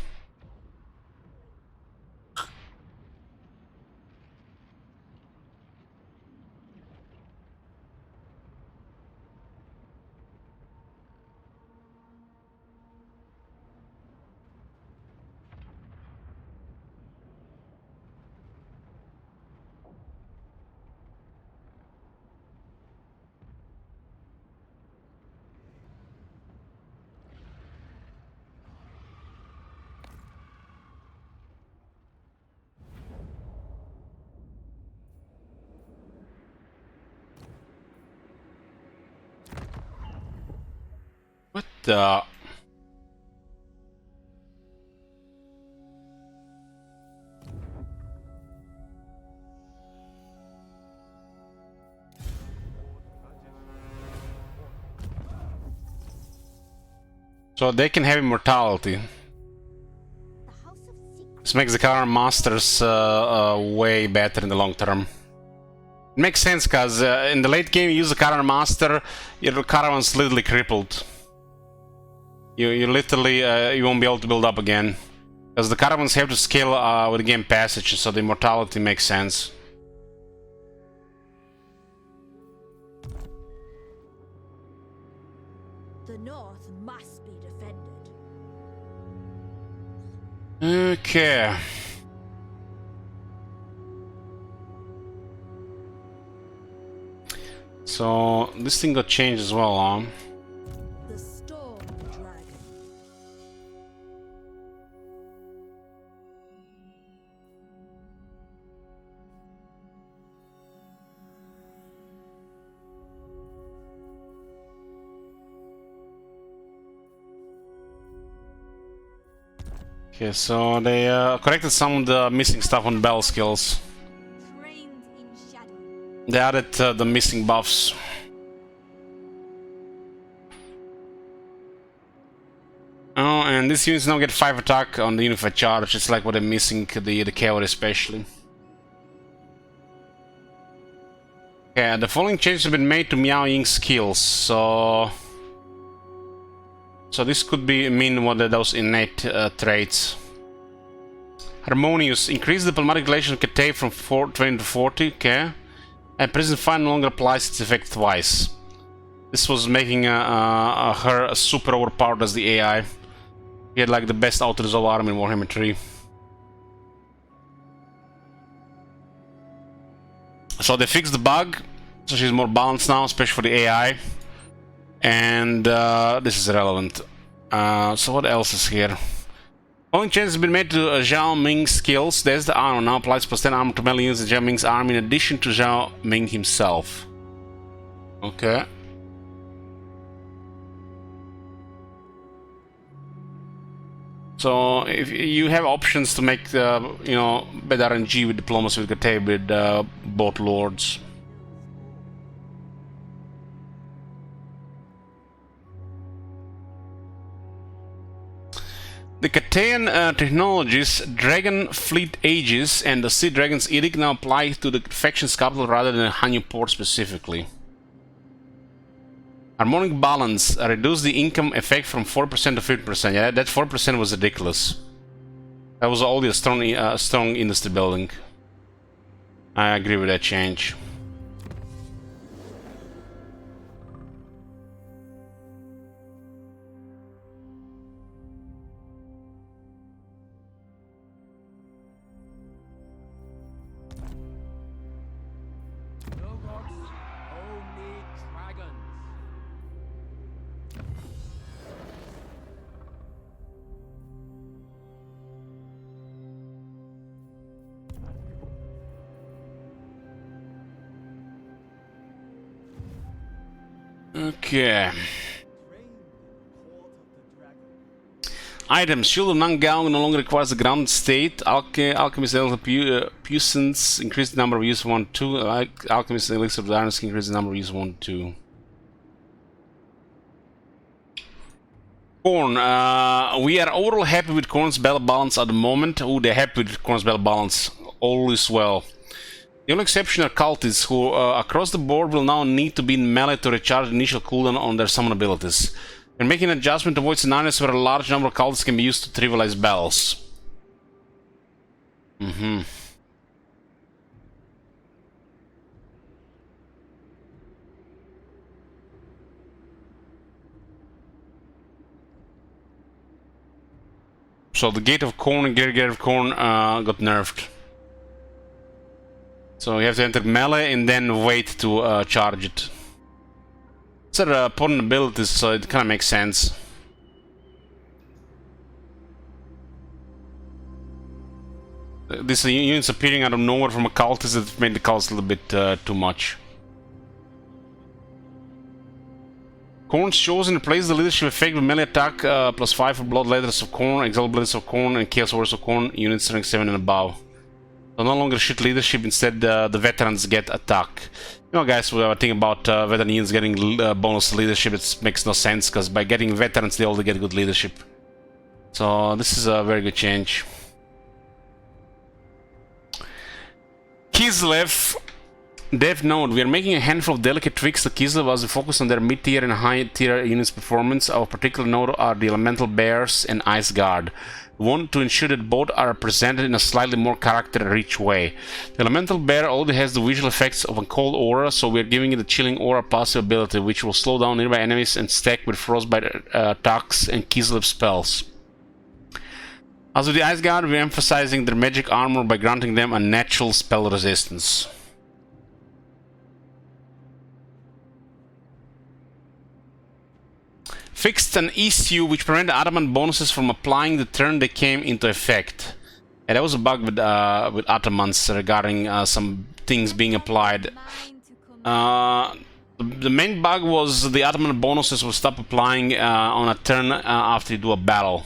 What the? So they can have immortality. This makes the Caravan Masters way better in the long term. It makes sense because in the late game you use the Caravan Master, your Caravan's literally crippled. You literally you won't be able to build up again. Because the Caravans have to scale with the game passage, so the immortality makes sense. The north must be defended. Okay. So this thing got changed as well, huh? The storm dragon. Okay, so they corrected some of the missing stuff on battle skills. Trained in shadow. They added the missing buffs. Oh, and these units now get 5 attack on the unified charge. It's like what they're missing, the cavalry especially. Okay, the following changes have been made to Miao Ying's skills, so this could mean one of those innate traits. Harmonious. Increase the diplomatic relation of Cathay from 20 to 40, okay. And Prison Fire no longer applies its effect twice. This was making her super overpowered as the AI. He had like the best auto-resolve arm in Warhammer 3. So they fixed the bug, so she's more balanced now, especially for the AI. And this is relevant. So what else is here? Following changes have been made to Zhao Ming's skills. There's the armor now applies +10 armor to melee units in Zhao Ming's army in addition to Zhao Ming himself. Okay. So if you have options to make the, you know, better RNG with diplomacy with Gate with both lords. The Katean technologies, Dragon Fleet Aegis and the Sea Dragon's Edict now apply to the faction's capital rather than Hanyu Port specifically. Harmonic Balance reduced the income effect from 4% to 50%. Yeah, that 4% was ridiculous. That was only a strong industry building. I agree with that change. No gods, only dragons. Okay. Items. Shield of Nangao no longer requires a grounded state. Alchemist Puissance increase the number of use 1 2. Alchemist Elixir of Darkness increase the number of use 1 2. Corn. We are overall happy with Corn's battle balance at the moment. Oh, they're happy with Corn's battle balance. All is well. The only exception are cultists, who across the board will now need to be in melee to recharge the initial cooldown on their summon abilities. We're making an adjustment to avoid scenarios where a large number of cultists can be used to trivialize battles. So the Gate of Corn and Gate of Corn got nerfed. So you have to enter melee and then wait to charge it. These are important abilities, so it kind of makes sense. These units appearing out of nowhere from a cultist that made the cultist a little bit too much. Corn chosen replaces the leadership effect with melee attack +5 for Blood Letters of Corn, Exalted Blades of Corn, and Chaos Warriors of Corn units strength 7 and above. So no longer shit leadership, instead the veterans get attack. You know, guys, we are thinking about veteran units getting bonus leadership. It makes no sense, because by getting veterans they only get good leadership. So this is a very good change. Kislev. Dev note, we are making a handful of delicate tweaks to Kislev as we focus on their mid-tier and high-tier units' performance. Of particular note are the Elemental Bears and Ice Guard. We want to ensure that both are presented in a slightly more character-rich way. The Elemental Bear already has the visual effects of a cold aura, so we are giving it a chilling aura passive ability, which will slow down nearby enemies and stack with frostbite attacks and Kislev spells. As with the Ice Guard, we are emphasizing their magic armor by granting them a natural spell resistance. Fixed an issue which prevented adamant bonuses from applying the turn they came into effect. Yeah, that was a bug with Atamans regarding some things being applied. The main bug was the adamant bonuses will stop applying on a turn after you do a battle.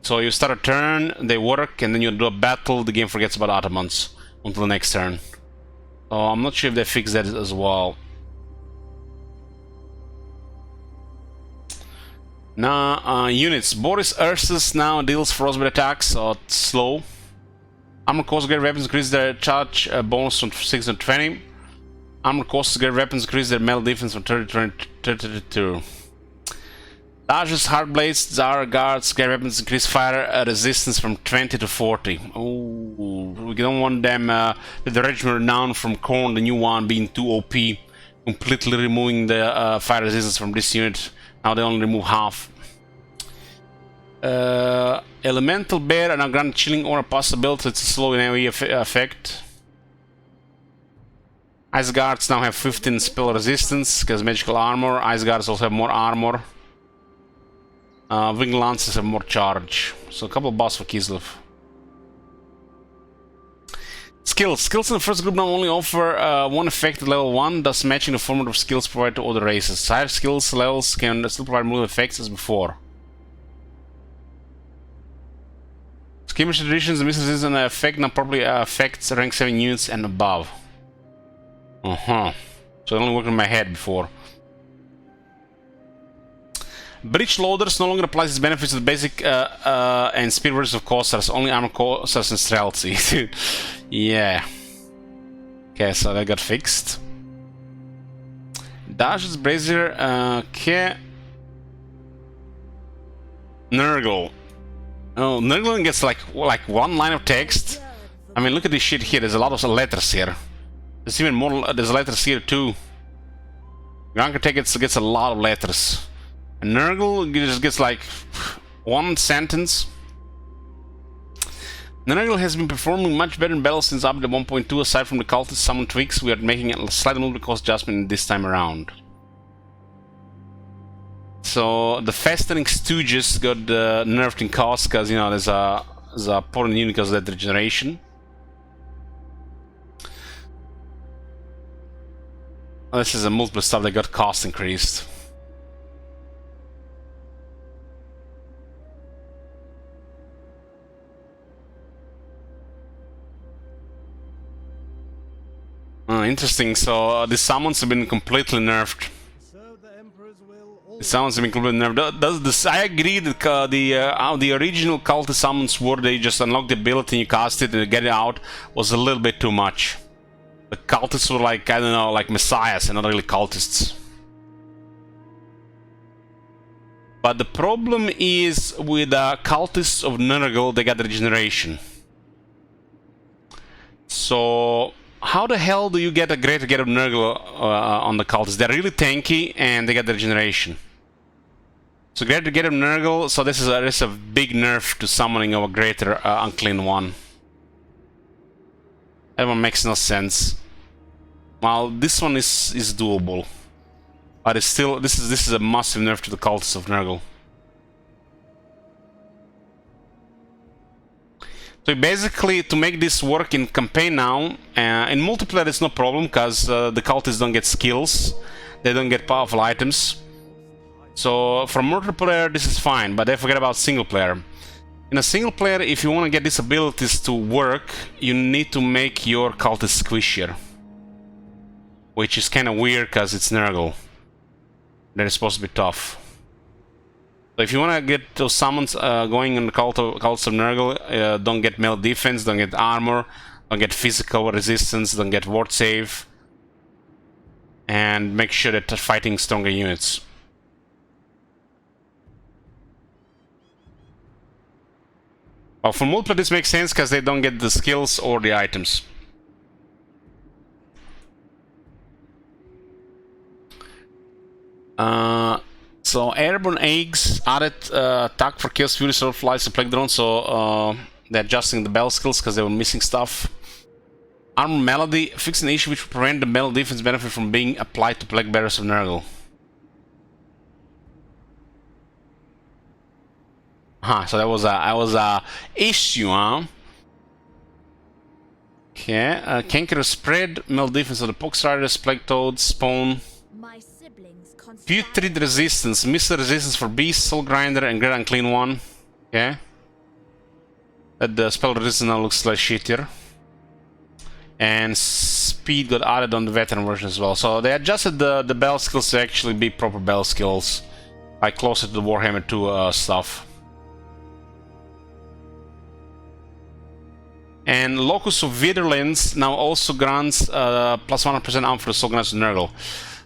So you start a turn, they work, and then you do a battle, the game forgets about Atamans until the next turn. So I'm not sure if they fixed that as well. Now, units. Boris Ursus now deals frostbite attacks, so it's slow. Armor cost great weapons increase their charge bonus from 6 to 20. Armor cost great weapons increase their melee defense from 30 to 32. Daj's Heartblades, Zara Guards, great weapons increase fire resistance from 20 to 40. Ooh, we don't want them with the Regiment Renown from Khorne, the new one, being too OP. We completely removing the fire resistance from this unit. Now they only remove half. Elemental Bear and a grant chilling aura possibility. It's a slow in AoE effect. Ice Guards now have 15 spell resistance because magical armor. Ice Guards also have more armor. Wing Lances have more charge. So a couple of buffs for Kislev. Skills. Skills in the first group now only offer one effect at level 1, thus matching the format of skills provided to other races. Higher skills levels can still provide more effects as before. Skirmish traditions, the missile is an effect now probably affects rank 7 units and above. So it only worked in my head before. Breach Loaders no longer applies its benefits to the basic and speed versions of Cossars, only armor Cossars and Streltsy. Yeah. Okay, so that got fixed. Dash's Brazier, okay. Nurgle. Oh, Nurgle gets like one line of text. I mean, look at this shit here. There's a lot of letters here. There's even more. There's letters here too. Granka gets a lot of letters. And Nurgle just gets like one sentence. Nurgle has been performing much better in battle since update 1.2. Aside from the cultist summon tweaks, we are making a slight movement cost adjustment this time around. So the Festering Stooges got nerfed in cost because, you know, there's a important unit because of that regeneration. This is a multiple stuff that got cost increased. Interesting. So the summons have been completely nerfed. The summons have been completely nerfed. I agree that the original cultist summons were they just unlock the ability and you cast it and get it out was a little bit too much. The cultists were like, I don't know, like messiahs and not really cultists. But the problem is with cultists of Nurgle, they got regeneration. So how the hell do you get a greater get of Nurgle on the cultists? They're really tanky and they get the regeneration. So greater get of Nurgle, so this is a big nerf to summoning of a greater unclean one. That one makes no sense. Well, this one is doable, but it's still this is a massive nerf to the cultists of Nurgle. So basically, to make this work in campaign now, in multiplayer it's no problem because the cultists don't get skills, they don't get powerful items. So for multiplayer this is fine, but they forget about single player. In a single player, if you want to get these abilities to work, you need to make your cultist squishier. Which is kind of weird because it's Nurgle. They're supposed to be tough. So if you want to get those summons going in the cults of Nurgle, don't get melee defense, don't get armor, don't get physical resistance, don't get ward save. And make sure that they're fighting stronger units. Well, for multiplayer this makes sense because they don't get the skills or the items. So airborne eggs added attack for kills, fury sword flies and plague drone. So they're adjusting the bell skills because they were missing stuff. Armor melody fix an issue which will prevent the melee defense benefit from being applied to plague bearers of Nurgle. So that was a issue, huh? Okay, canker spread, melee defense of the pox riders, plague toads, spawn. Putrid resistance, missile resistance for beast, soul grinder, and great unclean one. Okay. That the spell resistance now looks like shittier. And speed got added on the veteran version as well. So they adjusted the bell skills to actually be proper bell skills, like closer to the Warhammer 2 stuff. And Locus of Vitherlands now also grants plus 100% armor for the Soul Gunners of Nurgle.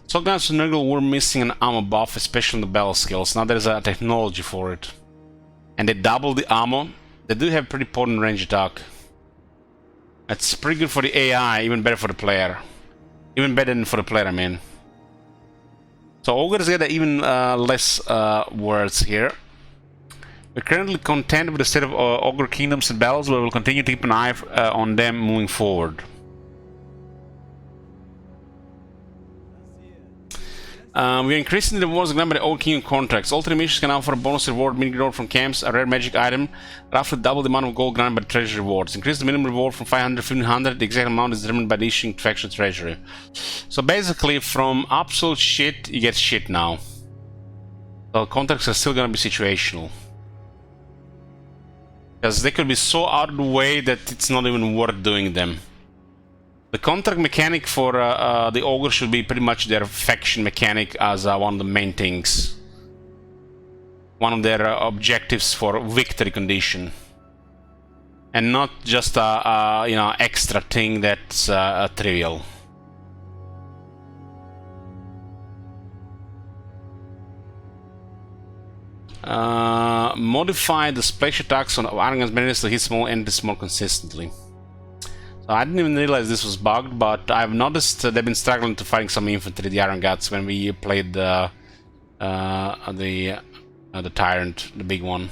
Soul Gunners of Nurgle were missing an armor buff, especially on the battle skills. Now there's a technology for it. And they double the ammo. They do have pretty potent range attack. That's pretty good for the AI, even better for the player. Even better than for the player, I mean. So ogres get even less words here. We're currently content with the state of ogre kingdoms and battles, but we'll continue to keep an eye on them moving forward. We're increasing the rewards given by the Ogre Kingdom contracts. Alternate missions can offer a bonus reward, mini reward from camps, a rare magic item, roughly double the amount of gold granted by the treasury rewards. Increase the minimum reward from 500 to 1500. The exact amount is determined by the issuing faction treasury. So basically, from absolute shit, you get shit now. So contracts are still gonna be situational. Because they could be so out of the way that it's not even worth doing them. The contract mechanic for the ogre should be pretty much their faction mechanic as one of the main things. One of their objectives for victory condition. And not just a you know, extra thing that's trivial. Modify the splash attacks on Argon's enemies to hit small entities more consistently. So I didn't even realize this was bugged, but I've noticed they've been struggling to fighting some infantry, the Iron Guts, when we played the Tyrant, the big one.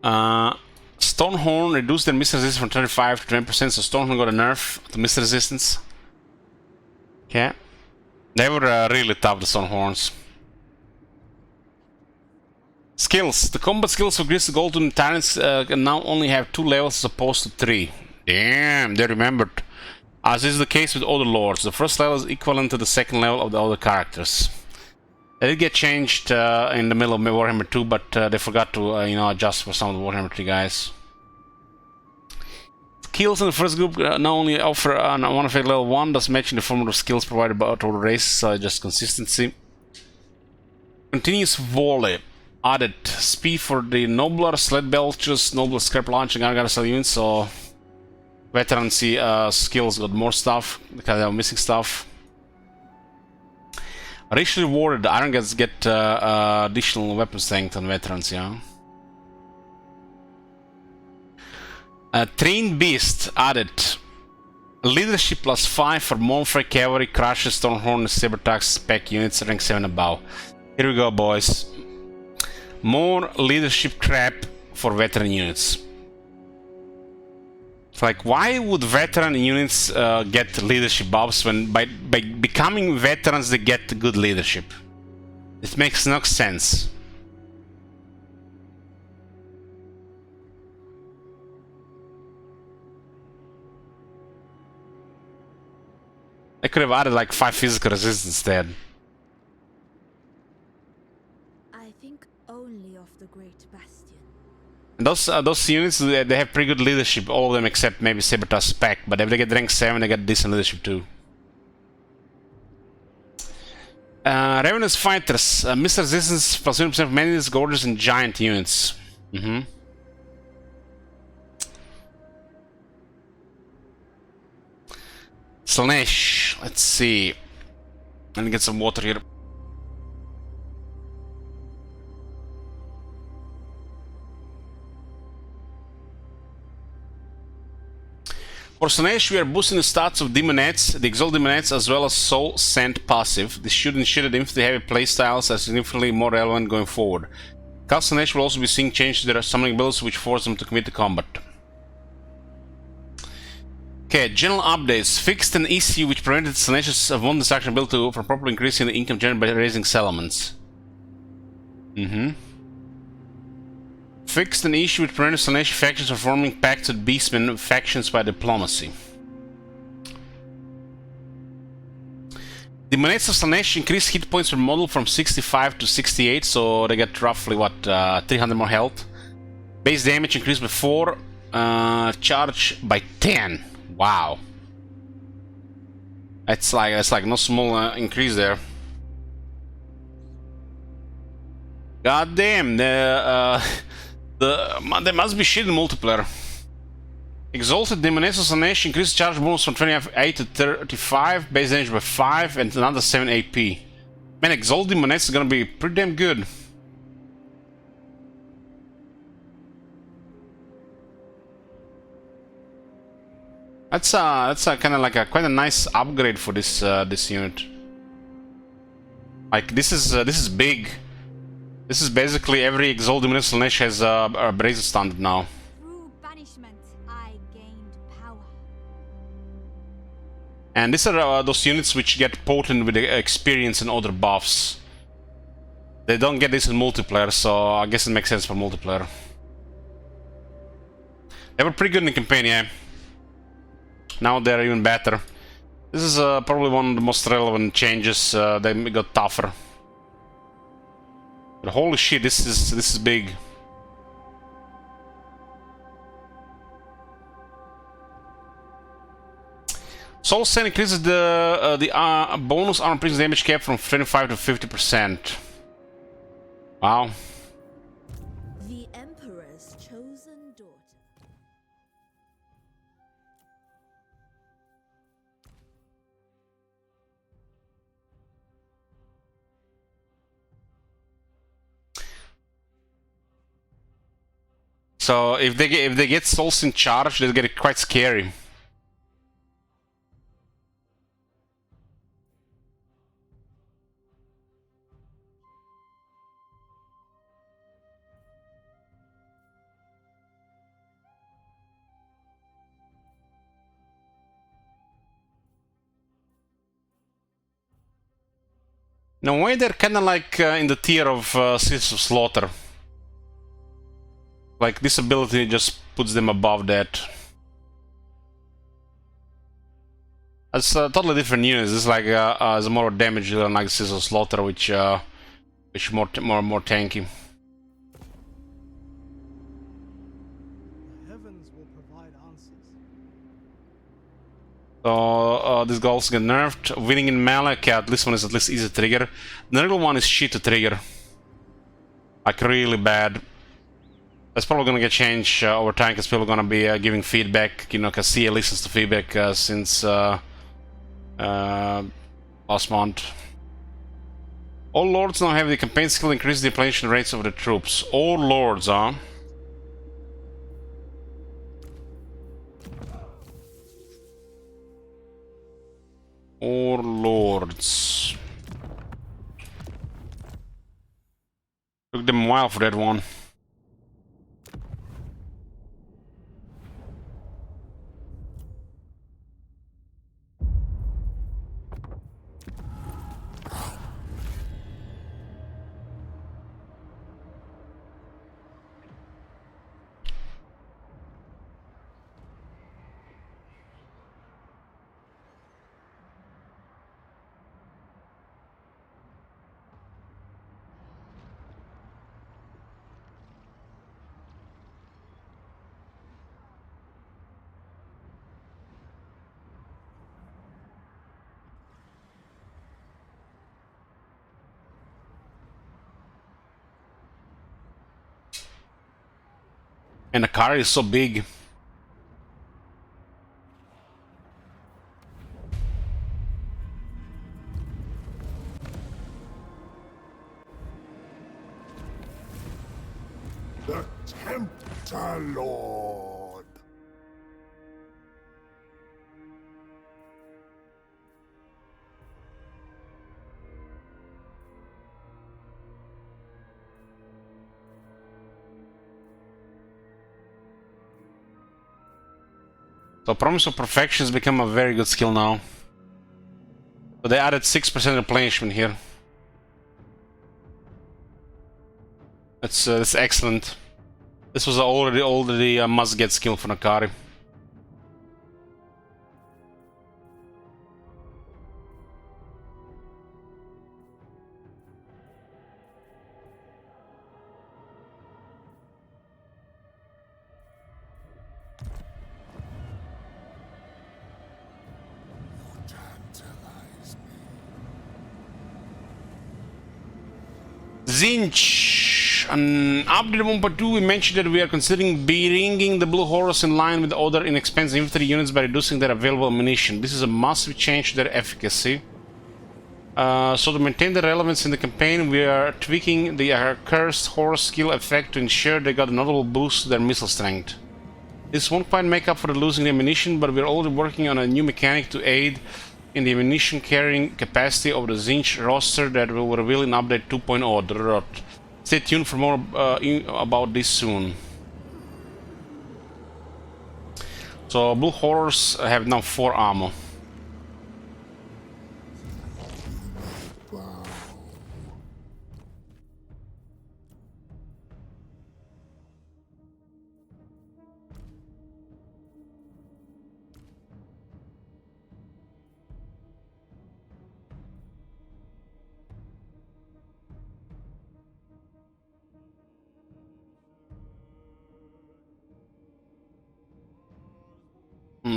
Stonehorn reduced their missile resistance from 35 to 20%, so Stonehorn got a nerf to missile resistance. Okay. They were really tough, the Stonehorns. Skills. The combat skills for Grizzly Gold and Tyrants can now only have 2 levels as opposed to 3. Damn, they remembered. As is the case with other lords. The first level is equivalent to the second level of the other characters. They did get changed in the middle of Warhammer 2, but they forgot to you know, adjust for some of the Warhammer 3 guys. Skills in the first group now only offer one effect level 1, thus matching the format of skills provided by other races, so just consistency. Continuous volley. Added speed for the nobler sled belchers, nobler scrap launching Argyle units, so veterancy skills got more stuff because they were missing stuff. Richly rewarded, the Iron Guts get additional weapon strength on veterans, yeah. Trained Beast added leadership +5 for Mournfrey Cavalry, Crushes, Stonehorn, Sabertax, Spec units, rank 7 above. Here we go, boys. More leadership crap for veteran units. It's like, why would veteran units get leadership buffs when by becoming veterans they get good leadership? It makes no sense. I could have added like 5 physical resistance instead. And those units, they have pretty good leadership, all of them except maybe Sabertas Spec, but if they get rank 7 they get decent leadership too. Ravenous Fighters, missile resistance plus 20% of Manities, Gorges and Giant units. Slanesh, let's see. Let me get some water here. For Slanesh, we are boosting the stats of Demonettes, the Exalt Demonettes, as well as Soul Sent passive. This should ensure that infantry heavy playstyles are significantly more relevant going forward. Cast Slanesh will also be seeing changes to their summoning abilities which force them to commit to combat. Okay, general updates. Fixed an issue which prevented Slanesh's one destruction ability from properly increasing the income generated by raising settlements. Fixed an issue which prevented Slanesh factions from forming pacts with beastmen factions by diplomacy. The Monettes of Slanesh increased hit points per model from 65 to 68, so they get roughly what, 300 more health. Base damage increased by 4, charge by 10. Wow. That's like no small increase there. God damn, there must be shit in multiplayer. Exalted Demonettes of Slanesh increased charge bonus from 28 to 35, base damage by 5, and another 7 AP. Man, Exalted Demonettes is gonna be pretty damn good. That's a kind of like a quite a nice upgrade for this this unit. Like this is big. This is basically every Exalted Municipal Niche has a brazen standard now. Through banishment, I gained power. And these are those units which get potent with the experience and other buffs. They don't get this in multiplayer, so I guess it makes sense for multiplayer. They were pretty good in the campaign, yeah. Now they're even better. This is probably one of the most relevant changes. They got tougher. But holy shit, this is big. Soul Sand increases the bonus armor piercing damage cap from 25 to 50%. Wow. The Emperor's chosen daughter. So if they get souls in charge, they get quite scary. In a way, they're kind of like in the tier of Sisters of Slaughter. Like, this ability just puts them above that. It's totally different units. It's like it's more damage than like Sisters of Slaughter, which more tanky. The heavens will provide answers. So this guy also get nerfed. Winning in melee, okay, this one is at least easy to trigger. The Nurgle one is shit to trigger. Like really bad. That's probably gonna get changed over time because people are gonna be giving feedback, you know, because CA listens to feedback since last month. All lords now have the campaign skill increase the replenishment rates of the troops. All lords, huh? All lords. Took them a while for that one. And the car is so big. The Tempter Lord. So Promise of Perfection has become a very good skill now. So they added 6% replenishment here. That's excellent. This was already a must-get skill for Nakari. Zinch! An update 1.2, we mentioned that we are considering bringing the Blue Horus in line with other inexpensive infantry units by reducing their available ammunition. This is a massive change to their efficacy. So to maintain their relevance in the campaign, we are tweaking the Cursed Horus skill effect to ensure they got a notable boost to their missile strength. This won't quite make up for the losing the ammunition, but we're already working on a new mechanic to aid in the ammunition carrying capacity of the Zinch roster that will reveal in update 2.0. Stay tuned for more about this soon. So Blue Horrors have now 4 ammo.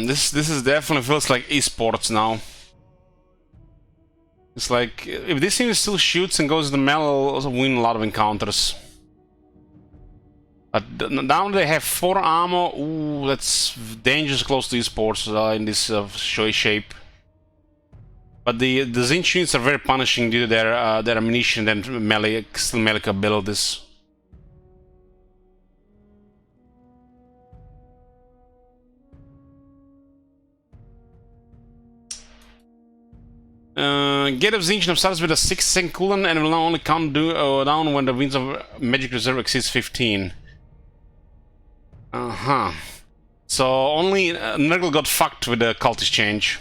This is definitely feels like esports now. It's like if this thing still shoots and goes to the melee, it'll also win a lot of encounters. But now they have 4 ammo. Ooh, that's dangerous close to esports in this showy shape. But the Zinch units are very punishing due to their ammunition and melee abilities. Get of Zinch now starts with a 6-second cooldown and will now only count down when the Winds of Magic Reserve exceeds 15. So only Nurgle got fucked with the cultist change.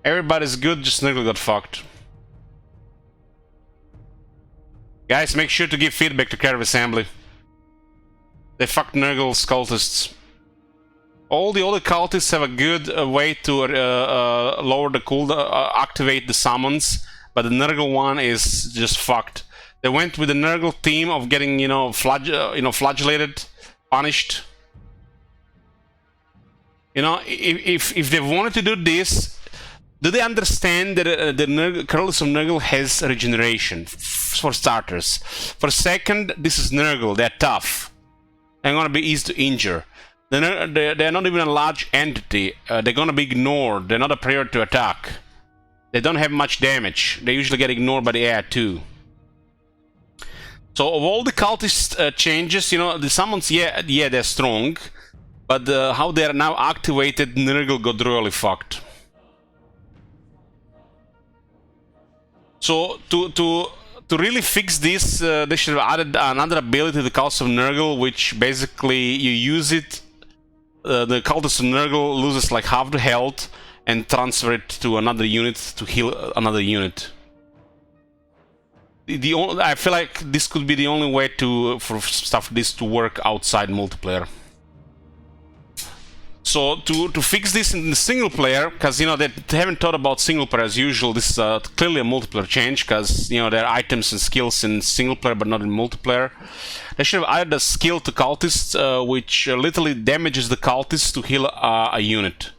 Everybody's good, just Nurgle got fucked. Guys, make sure to give feedback to Caravan Assembly. They fucked Nurgle's cultists. All the other cultists have a good way to lower the cooldown, activate the summons, but the Nurgle one is just fucked. They went with the Nurgle theme of getting, flagellated, punished. If they wanted to do this, do they understand that the Curls of Nurgle has regeneration, for starters? For second, this is Nurgle, they're tough. They're gonna be easy to injure. They're not even a large entity. They're gonna be ignored. They're not a priority to attack. They don't have much damage. They usually get ignored by the air too. So of all the cultist changes, the summons, yeah, they're strong, but how they're now activated, Nurgle got really fucked. So to really fix this, they should have added another ability to the Cultist of Nurgle, which basically you use it. The Cultist of Nurgle loses like half the health and transfer it to another unit to heal another unit. I feel like this could be the only way for stuff this to work outside multiplayer. So to fix this in the single player, because they haven't thought about single player as usual. This is clearly a multiplayer change, because there are items and skills in single player but not in multiplayer. They should have added a skill to cultists, which literally damages the cultists to heal a unit.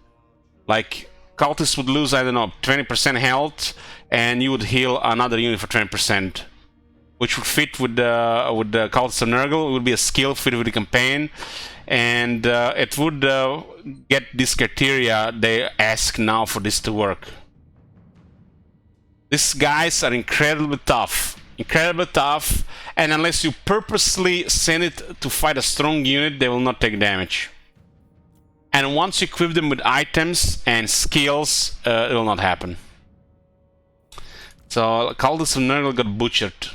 Like cultists would lose, I don't know, 20% health, and you would heal another unit for 20%, which would fit with the Cultist of Nurgle. It would be a skill fit with the campaign. And it would get this criteria they ask now for this to work. These guys are incredibly tough, and unless you purposely send it to fight a strong unit, they will not take damage. And once you equip them with items and skills, it will not happen. So Cultists of Nurgle got butchered.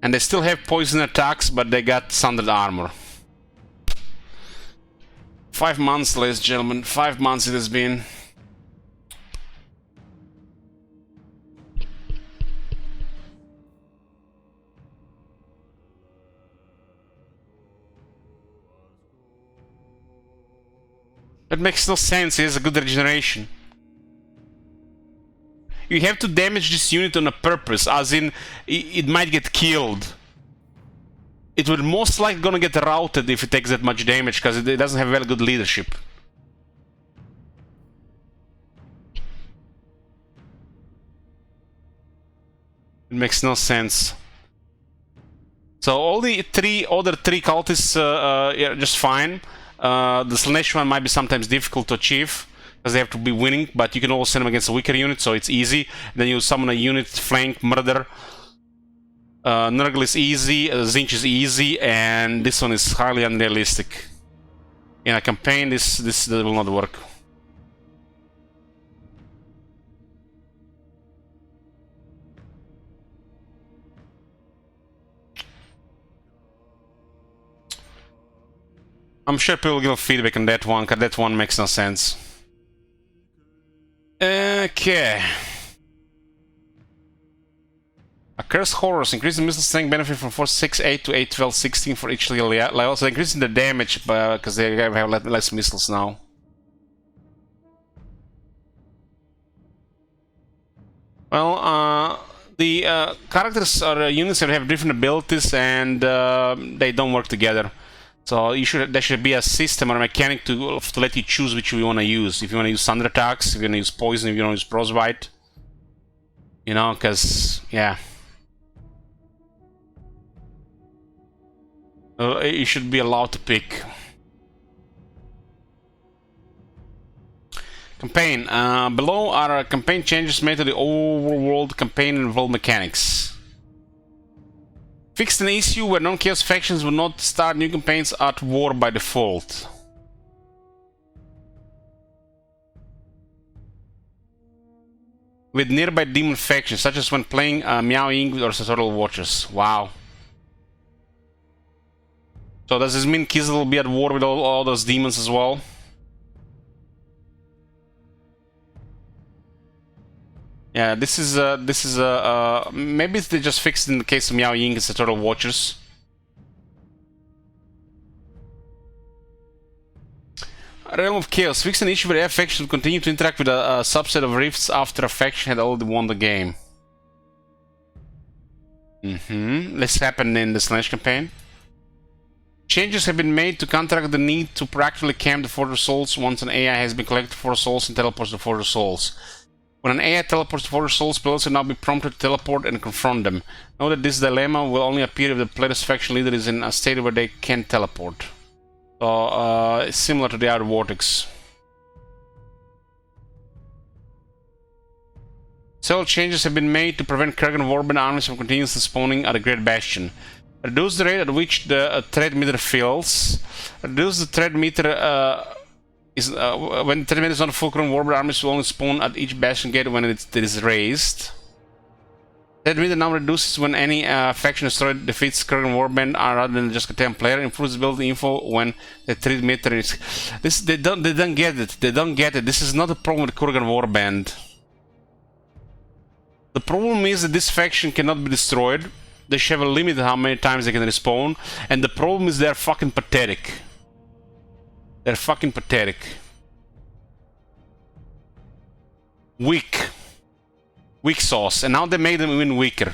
And they still have poison attacks, but they got sundered armor. 5 months, ladies and gentlemen. 5 months it has been. That makes no sense. He has a good regeneration. You have to damage this unit on a purpose, as in it might get killed. It will most likely gonna get routed if it takes that much damage, because it doesn't have very good leadership. It makes no sense. So all the other three cultists are just fine. The Slanesh one might be sometimes difficult to achieve, because they have to be winning, but you can always send them against a weaker unit, so it's easy. Then you summon a unit, flank, murder. Nurgle is easy, Zinch is easy, and this one is highly unrealistic. In a campaign, this will not work. I'm sure people will give feedback on that one, because that one makes no sense. Okay. A Cursed Horrors. Increasing missile strength benefit from force 6, 8 to 8, 12, 16 for each level. So increasing the damage because they have less missiles now. Well, the characters or units have different abilities and they don't work together. So there should be a system or a mechanic to let you choose which you want to use. If you want to use thunder attacks, if you want to use poison, if you want to use frostbite. You know, because yeah. You should be allowed to pick. Campaign. Below are campaign changes made to the overworld campaign and involved mechanics. Fixed an issue where non-chaos factions will not start new campaigns at war by default. With nearby demon factions, such as when playing Meowing or Tutorial Watchers. Wow. So does this mean Kizel will be at war with all those demons as well? Yeah, this is maybe they just fixed in the case of Miao Ying and Tutorial Watchers. Realm of Chaos. Fixed an issue where air factions would continue to interact with a subset of rifts after a faction had already won the game. This happened in the Slash campaign. Changes have been made to counteract the need to practically camp the Fortress Souls once an AI has been collected for souls and teleports to Fortress Souls. When an AI teleports to Fortress Souls, players will now be prompted to teleport and confront them. Note that this dilemma will only appear if the player's faction leader is in a state where they can teleport. So, it's similar to the Outer Vortex. Several changes have been made to prevent Kurgan Warband armies from continuously spawning at the Great Bastion. Reduce the rate at which the threat meter fills. Reduce the threat meter when the threat meter is not full, Kurgan Warband armies will only spawn at each bastion gate when it is raised. Threat meter now reduces when any faction destroyed defeats Kurgan Warband rather than just contain player. Improves building info when the threat meter is. They don't get it. They don't get it. This is not a problem with Kurgan Warband. The problem is that this faction cannot be destroyed. They should have a limit how many times they can respawn, and the problem is they're fucking pathetic. They're fucking pathetic. Weak. Weak sauce, and now they made them even weaker.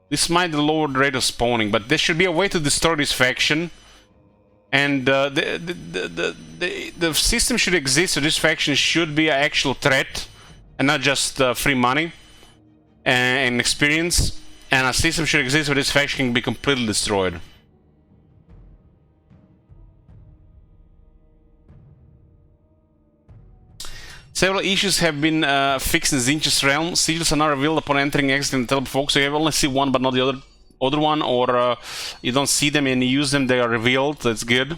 This might lower the rate of spawning, but there should be a way to destroy this faction. And the system should exist, so this faction should be an actual threat and not just free money and experience. And a system should exist where this faction can be completely destroyed. Several issues have been fixed in Zinch's realm. Sigils are now revealed upon entering and exiting the teleport focus, so you only see one but not the other one, or you don't see them and you use them, they are revealed. That's good.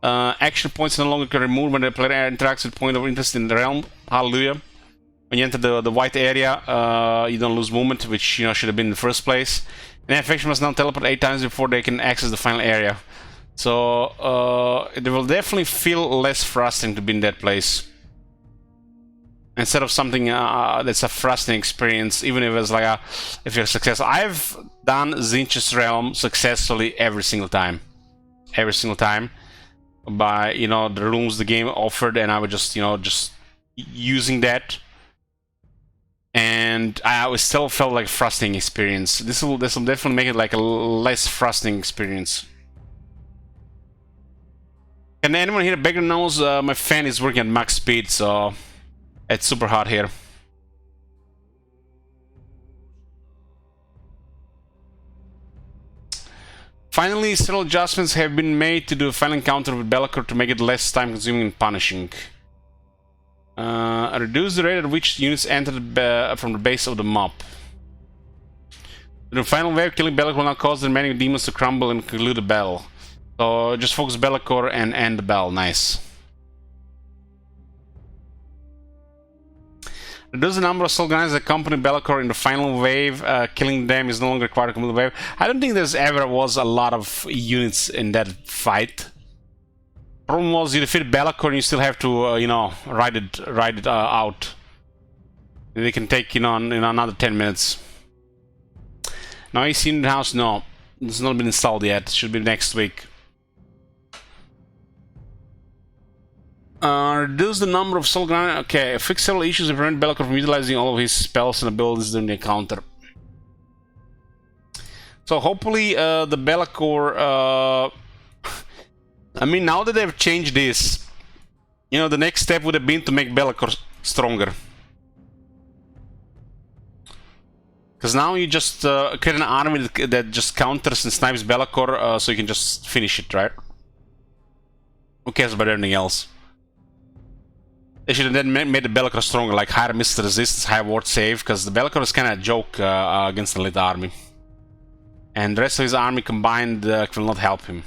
Action points no longer can remove when the player interacts with point of interest in the realm. Hallelujah. When you enter the white area, you don't lose movement, which should have been in the first place. And a faction must now teleport 8 times before they can access the final area. So it will definitely feel less frustrating to be in that place. Instead of something that's a frustrating experience, even if it's like if you're successful. I've done Zinch's Realm successfully every single time. Every single time. By, the rooms the game offered, and I was just using that. And I always still felt like a frustrating experience. This will definitely make it like a less frustrating experience. Can anyone here background knows my fan is working at max speed, so it's super hot here. Finally, several adjustments have been made to the final encounter with Bellicor to make it less time-consuming and punishing. Reduce the rate at which units enter from the base of the mob. In the final wave, killing Bellicor will not cause the remaining demons to crumble and conclude the battle. So just focus Bellicor and end the battle. Nice. Reduce the number of soul guys that accompany Bellicor in the final wave. Killing them is no longer required to complete the wave. I don't think there's ever was a lot of units in that fight. Problem was you defeat Bellicor and you still have to, you know, ride it out. And they can take, you know, another 10 minutes. Now AC in the house, no. It's not been installed yet. It should be next week. Reduce the number of soul grind. Okay, fix several issues and prevent Bellicor from utilizing all of his spells and abilities during the encounter. So hopefully the Bellicor... I mean, now that they've changed this, you know, the next step would have been to make Bellicor stronger. Because now you just create an army that just counters and snipes Bellicor, so you can just finish it, right? Who cares about anything else? They should have then made the Bellicor stronger, like higher missile resistance, higher ward save, because the Bellicor is kind of a joke against the elite army. And the rest of his army combined will not help him.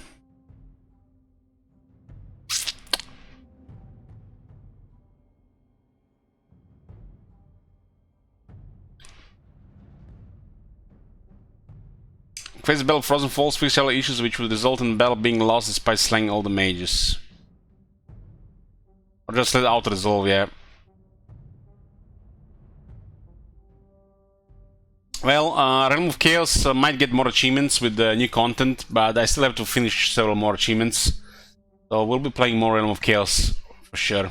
Face the Battle of Frozen Falls, fix several issues which will result in the battle being lost despite slaying all the mages. Or just let it auto-resolve, yeah. Well, Realm of Chaos might get more achievements with the new content, but I still have to finish several more achievements. So we'll be playing more Realm of Chaos, for sure.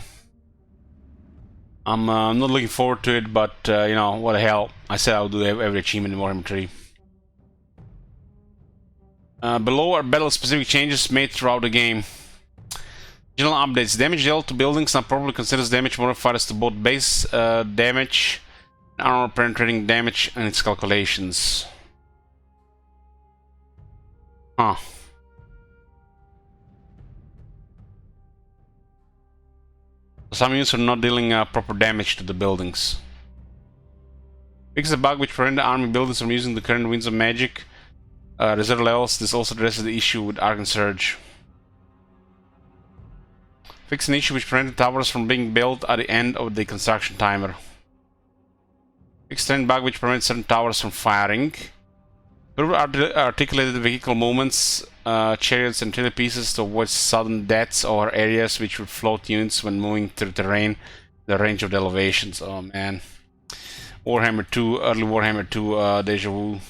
I'm not looking forward to it, but, you know, what the hell. I said I'll do every achievement in Warhammer 3. Below are battle-specific changes made throughout the game. General updates. Damage dealt to buildings now probably considers damage modifiers to both base damage and armor penetrating damage and its calculations. Huh. Some units are not dealing proper damage to the buildings. Fix the bug which prevents the army buildings from using the current winds of magic. Reserve levels. This also addresses the issue with Arc and Surge. Fix an issue which prevented towers from being built at the end of the construction timer. Fix trend bug which prevents certain towers from firing. Improve articulated vehicle movements, chariots and trainer pieces to avoid sudden deaths or areas which would float units when moving through terrain. The range of the elevations. Oh man. Warhammer 2, early Warhammer 2 deja vu.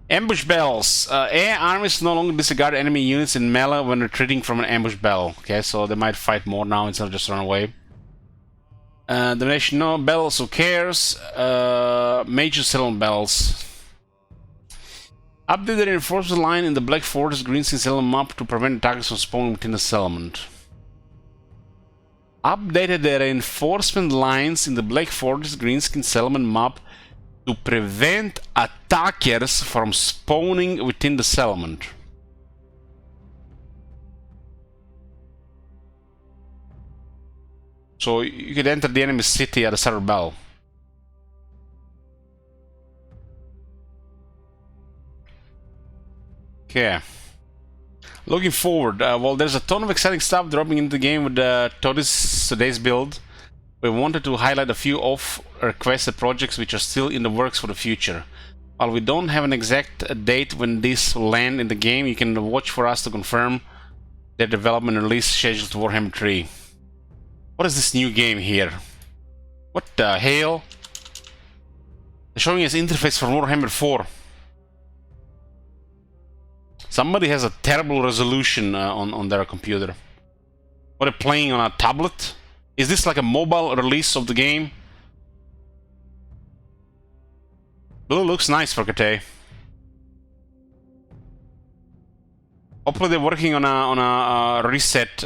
Ambush battles. Air armies no longer disregard enemy units in melee when retreating from an ambush battle. Okay, so they might fight more now instead of just run away. Domination no battles, who cares? Major settlement battles. Update the reinforcement line in the Black Forest Greenskin settlement map to prevent attackers from spawning within the settlement. Updated the reinforcement lines in the Black Forest Greenskin settlement map to prevent attackers from spawning within the settlement. So you could enter the enemy city at a start of battle. Okay. Looking forward, well, there's a ton of exciting stuff dropping into the game with today's build. We wanted to highlight a few off-requested projects which are still in the works for the future. While we don't have an exact date when these will land in the game, you can watch for us to confirm their development and release schedule to Warhammer 3. What is this new game here? What the hell? They're showing us interface for Warhammer 4. Somebody has a terrible resolution on their computer. What, they're playing on a tablet? Is this like a mobile release of the game? Blue looks nice for Kate. Hopefully they're working on a reset,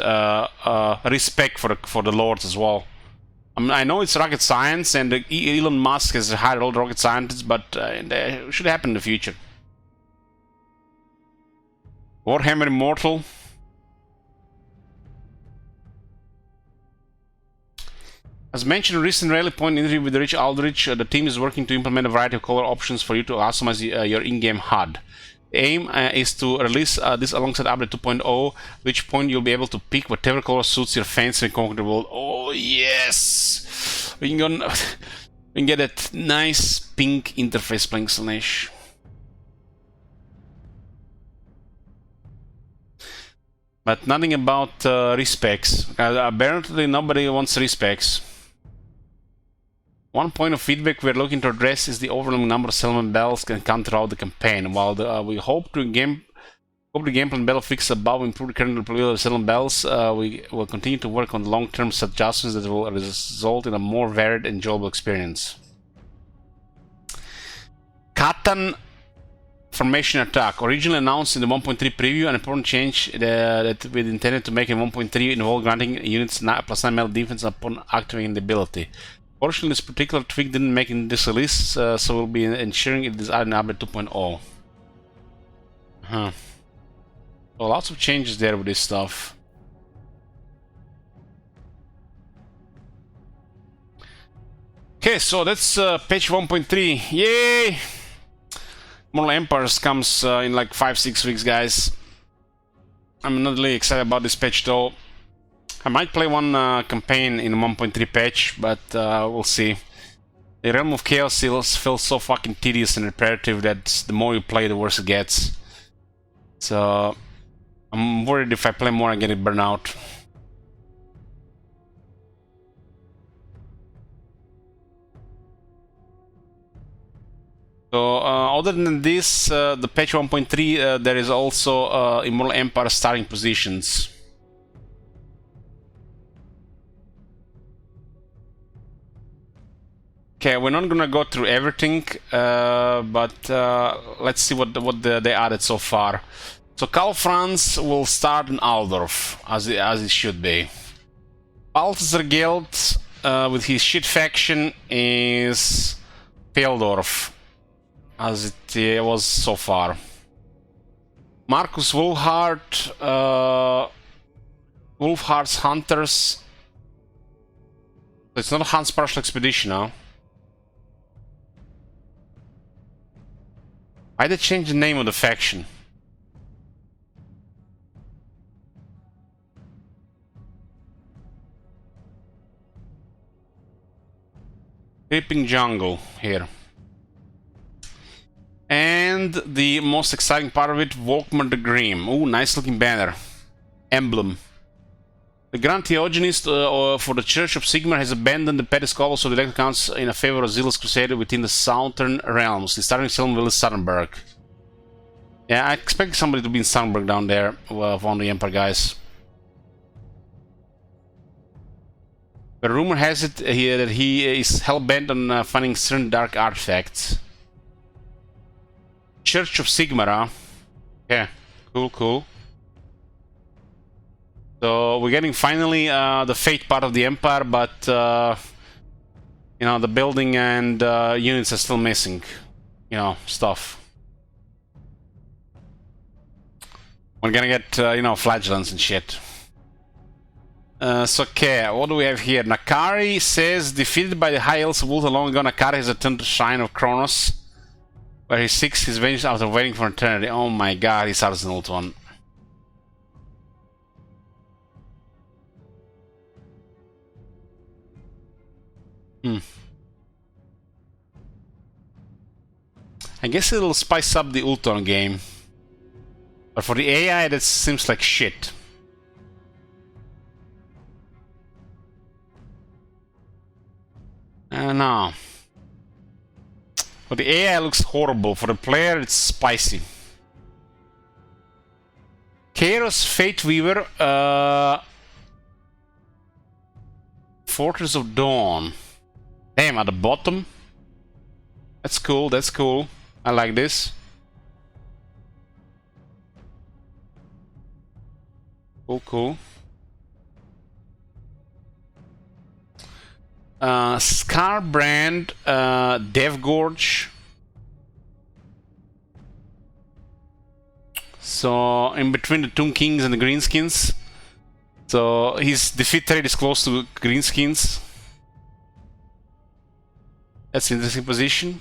respec for the lords as well. I mean, I know it's rocket science, and Elon Musk has hired all the rocket scientists, but it should happen in the future. Warhammer Immortal. As mentioned in a recent Rally Point interview with Rich Aldrich, the team is working to implement a variety of color options for you to customize your in-game HUD. The aim is to release this alongside update 2.0, at which point you'll be able to pick whatever color suits your fancy and conquer the world. Oh yes! We can get that nice pink interface playing Slanesh. But nothing about respecs. Apparently nobody wants respecs. One point of feedback we're looking to address is the overwhelming number of settlement battles can come throughout the campaign. While we hope the gameplay and battle fix above improve the current deployability of settlement battles, we will continue to work on long-term adjustments that will result in a more varied and enjoyable experience. Catan Formation Attack, originally announced in the 1.3 preview, an important change that we intended to make in 1.3 involved granting units +9 melee defense upon activating the ability. Fortunately, this particular tweak didn't make it in this release, so we'll be ensuring it is added in update 2.0. So lots of changes there with this stuff. Okay, so that's patch 1.3. Yay! Mortal Empires comes in like 5-6 weeks, guys. I'm not really excited about this patch though. I might play one campaign in 1.3 patch, but we'll see. The Realm of Chaos feels so fucking tedious and repetitive that the more you play, the worse it gets. So I'm worried if I play more, I get it burn out. So other than this, the patch 1.3, there is also Immortal Empire starting positions. Okay, we're not gonna go through everything, but let's see what they added so far. So Karl Franz will start in Aldorf, as it should be. Balthasar Guild with his shit faction is Feldorf, as it was so far. Marcus Wolfhard, Wolfhard's Hunters. It's not a Hunt Special Expedition now. Why'd they change the name of the faction? Creeping Jungle here. And the most exciting part of it, Volkmar the Grim. Ooh, nice looking banner. Emblem. The Grand Theogenist for the Church of Sigmar has abandoned the petty squabbles of the elected counts in a favor of zealous crusader within the Southern Realms. The starting settlement will is Southernburg. Yeah, I expect somebody to be in Southernburg down there on the Empire, guys. The rumor has it here that he is hell-bent on finding certain dark artifacts. Church of Sigmar, huh? Yeah, cool. So we're getting finally the fate part of the Empire, but you know, the building and units are still missing. You know, stuff. We're gonna get you know, flagellants and shit. So okay, what do we have here? Nakari says, defeated by the High Elves of Ulta long ago, Nakari has returned to the Shrine of Kronos, where he seeks his vengeance after waiting for eternity. Oh my god, he starts an ult one. I guess it'll spice up the Ultron game. But for the AI, that seems like shit. No. For the AI, it looks horrible. For the player, it's spicy. Chaos Fate Weaver, Fortress of Dawn. Damn, at the bottom. That's cool, that's cool. I like this. Cool. Scarbrand, Death Gorge. So in between the Tomb Kings and the Greenskins. So his defeat rate is close to Greenskins. That's an interesting position.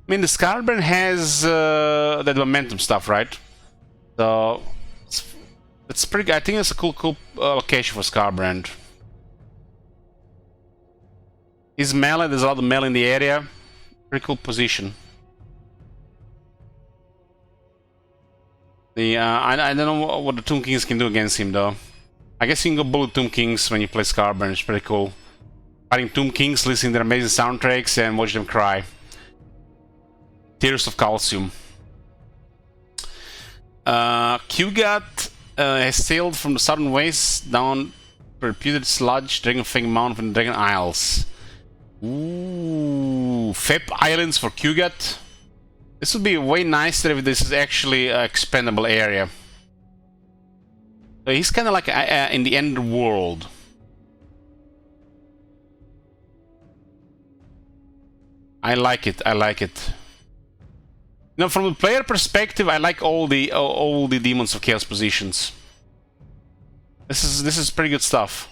I mean, the Scarbrand has that momentum stuff, right? So it's pretty good. I think it's a cool location for Scarbrand. His melee, there's a lot of melee in the area. Pretty cool position. The I don't know what the Tomb Kings can do against him though. I guess you can go bullet Tomb Kings when you play Scarbrand. It's pretty cool. Fighting Tomb Kings, listening to their amazing soundtracks, and watch them cry. Tears of Calcium. Qgat has sailed from the southern wastes down reputed sludge, Dragonfang Mountain, and Dragon Isles. Ooh, Fep Islands for Qgat. This would be way nicer if this is actually an expandable area. So he's kind of like in the end world. I like it. I like it. You know, from a player perspective, I like all the Demons of Chaos positions. This is pretty good stuff.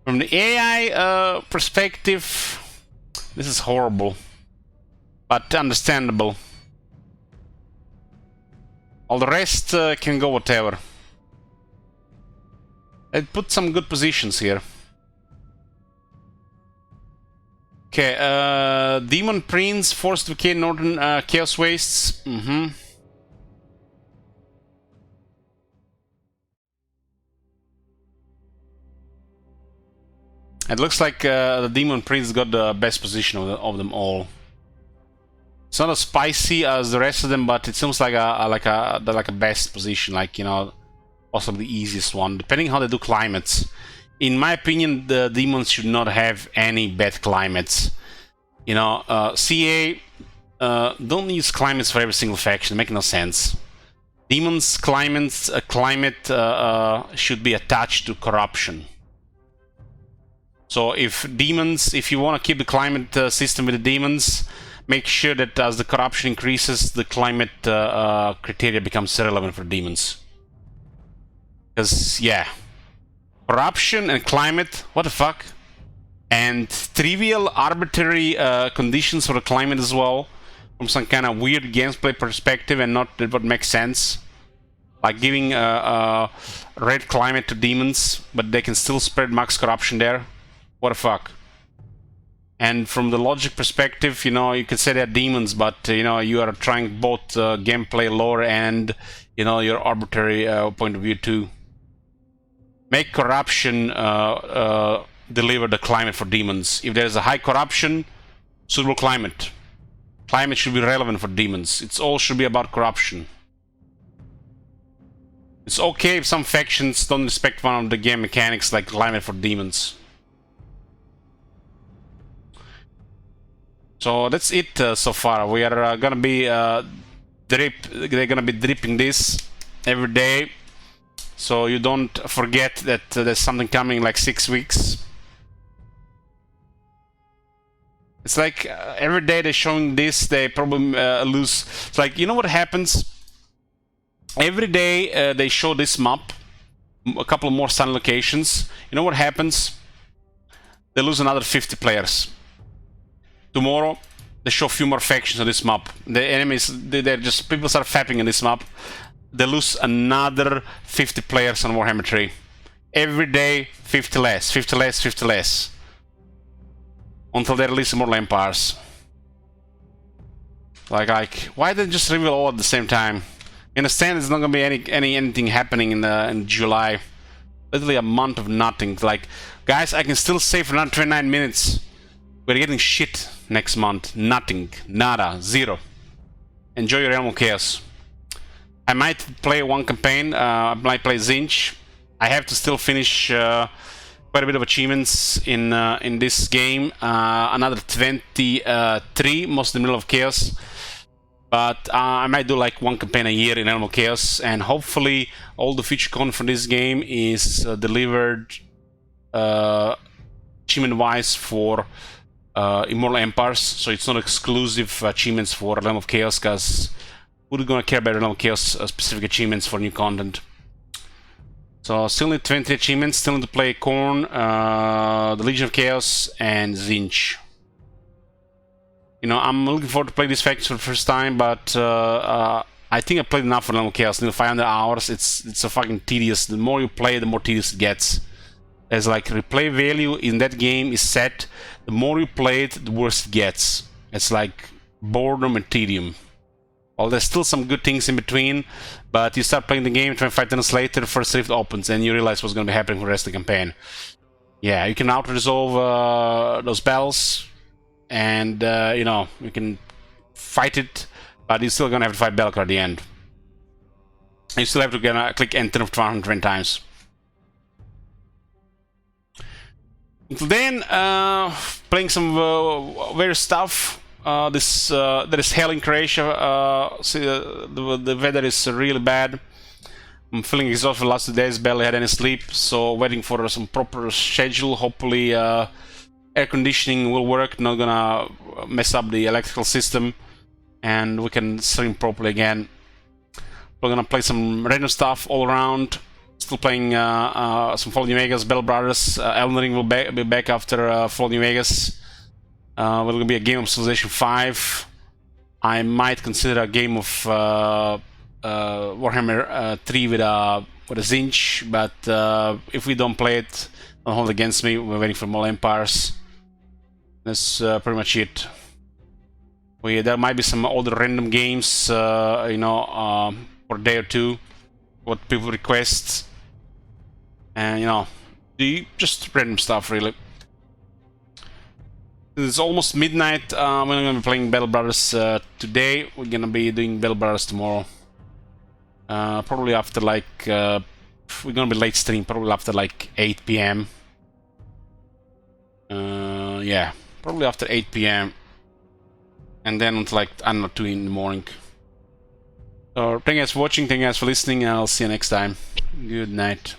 From the AI perspective, this is horrible, but understandable. All the rest can go whatever. I put some good positions here. Okay, Demon Prince, Forced Decay, Northern Chaos Wastes. It looks like the Demon Prince got the best position of them all. It's not as spicy as the rest of them, but it seems like a best position, like, you know, possibly the easiest one, depending how they do climates. In my opinion, the demons should not have any bad climates. You know, CA, don't use climates for every single faction. It makes no sense. Demons' climate should be attached to corruption. So if you want to keep the climate system with the demons, make sure that as the corruption increases, the climate criteria becomes irrelevant for demons. Because, yeah, corruption and climate, what the fuck? And trivial, arbitrary conditions for the climate as well, from some kind of weird gameplay perspective and not what makes sense. Like giving red climate to demons, but they can still spread max corruption there. What the fuck? And from the logic perspective, you know, you could say they're demons, but, you know, you are trying both gameplay lore and, you know, your arbitrary point of view too. Make corruption deliver the climate for demons. If there's a high corruption, suitable climate. Climate should be relevant for demons. It's all should be about corruption. It's okay if some factions don't respect one of the game mechanics like climate for demons. So that's it so far. We are gonna be they're gonna be dripping this every day, so you don't forget that there's something coming in like 6 weeks. It's like every day they're showing this, they probably lose. It's like, you know what happens? Every day they show this map, a couple more sun locations. You know what happens? They lose another 50 players. Tomorrow, they show a few more factions on this map. The enemies, they're just, people start fapping on this map. They lose another 50 players on Warhammer 3. Every day, 50 less, 50 less, 50 less. Until they release more empires. Like, why did they just reveal all at the same time? You understand there's not gonna be anything happening in July. Literally a month of nothing. Like, guys, I can still save for another 29 minutes. We're getting shit next month. Nothing. Nada. Zero. Enjoy your Realm of Chaos. I might play one campaign. I might play Zinch. I have to still finish quite a bit of achievements in this game. Another 23, most in the middle of Chaos. But I might do like one campaign a year in Realm of Chaos. And hopefully all the future content for this game is delivered achievement-wise for Immortal Empires, so it's not exclusive achievements for Realm of Chaos, because who's gonna care about Realm of Chaos specific achievements for new content? So still need 20 achievements, still need to play Korn, the Legion of Chaos, and Zinch. You know, I'm looking forward to play these factions for the first time, but I think I played enough for Realm of Chaos. Nearly 500 hours. It's so fucking tedious. The more you play, the more tedious it gets. There's like replay value in that game is set. The more you play it, the worse it gets. It's like boredom and tedium. Well, there's still some good things in between, but you start playing the game, 25 minutes later, the first rift opens, and you realize what's going to be happening for the rest of the campaign. Yeah, you can auto-resolve those battles, and, you know, you can fight it, but you're still going to have to fight Belkar at the end. You still have to click enter 120 times. Until then, playing some various stuff. There is hell in Croatia. The weather is really bad. I'm feeling exhausted for the last 2 days, barely had any sleep, so waiting for some proper schedule. Hopefully air conditioning will work, not gonna mess up the electrical system, and we can stream properly again. We're gonna play some random stuff all around. Still playing some Fallen New Vegas, Bell Brothers. Elden Ring will be back after Fallen New Vegas. We're gonna be a game of Civilization 5. I might consider a game of Warhammer 3 with a Zinch, but if we don't play it, don't hold against me. We're waiting for more Empires. That's pretty much it. There might be some other random games, you know, for a day or two, what people request, and you know, just random stuff really. It's almost midnight. We're not gonna be playing Battle Brothers today. We're gonna be doing Battle Brothers tomorrow. Probably after like we're gonna be late stream. Probably after like 8 p.m. Yeah, probably after 8 p.m. and then until like I don't know 2 in the morning. So thank you guys for watching. Thank you guys for listening. And I'll see you next time. Good night.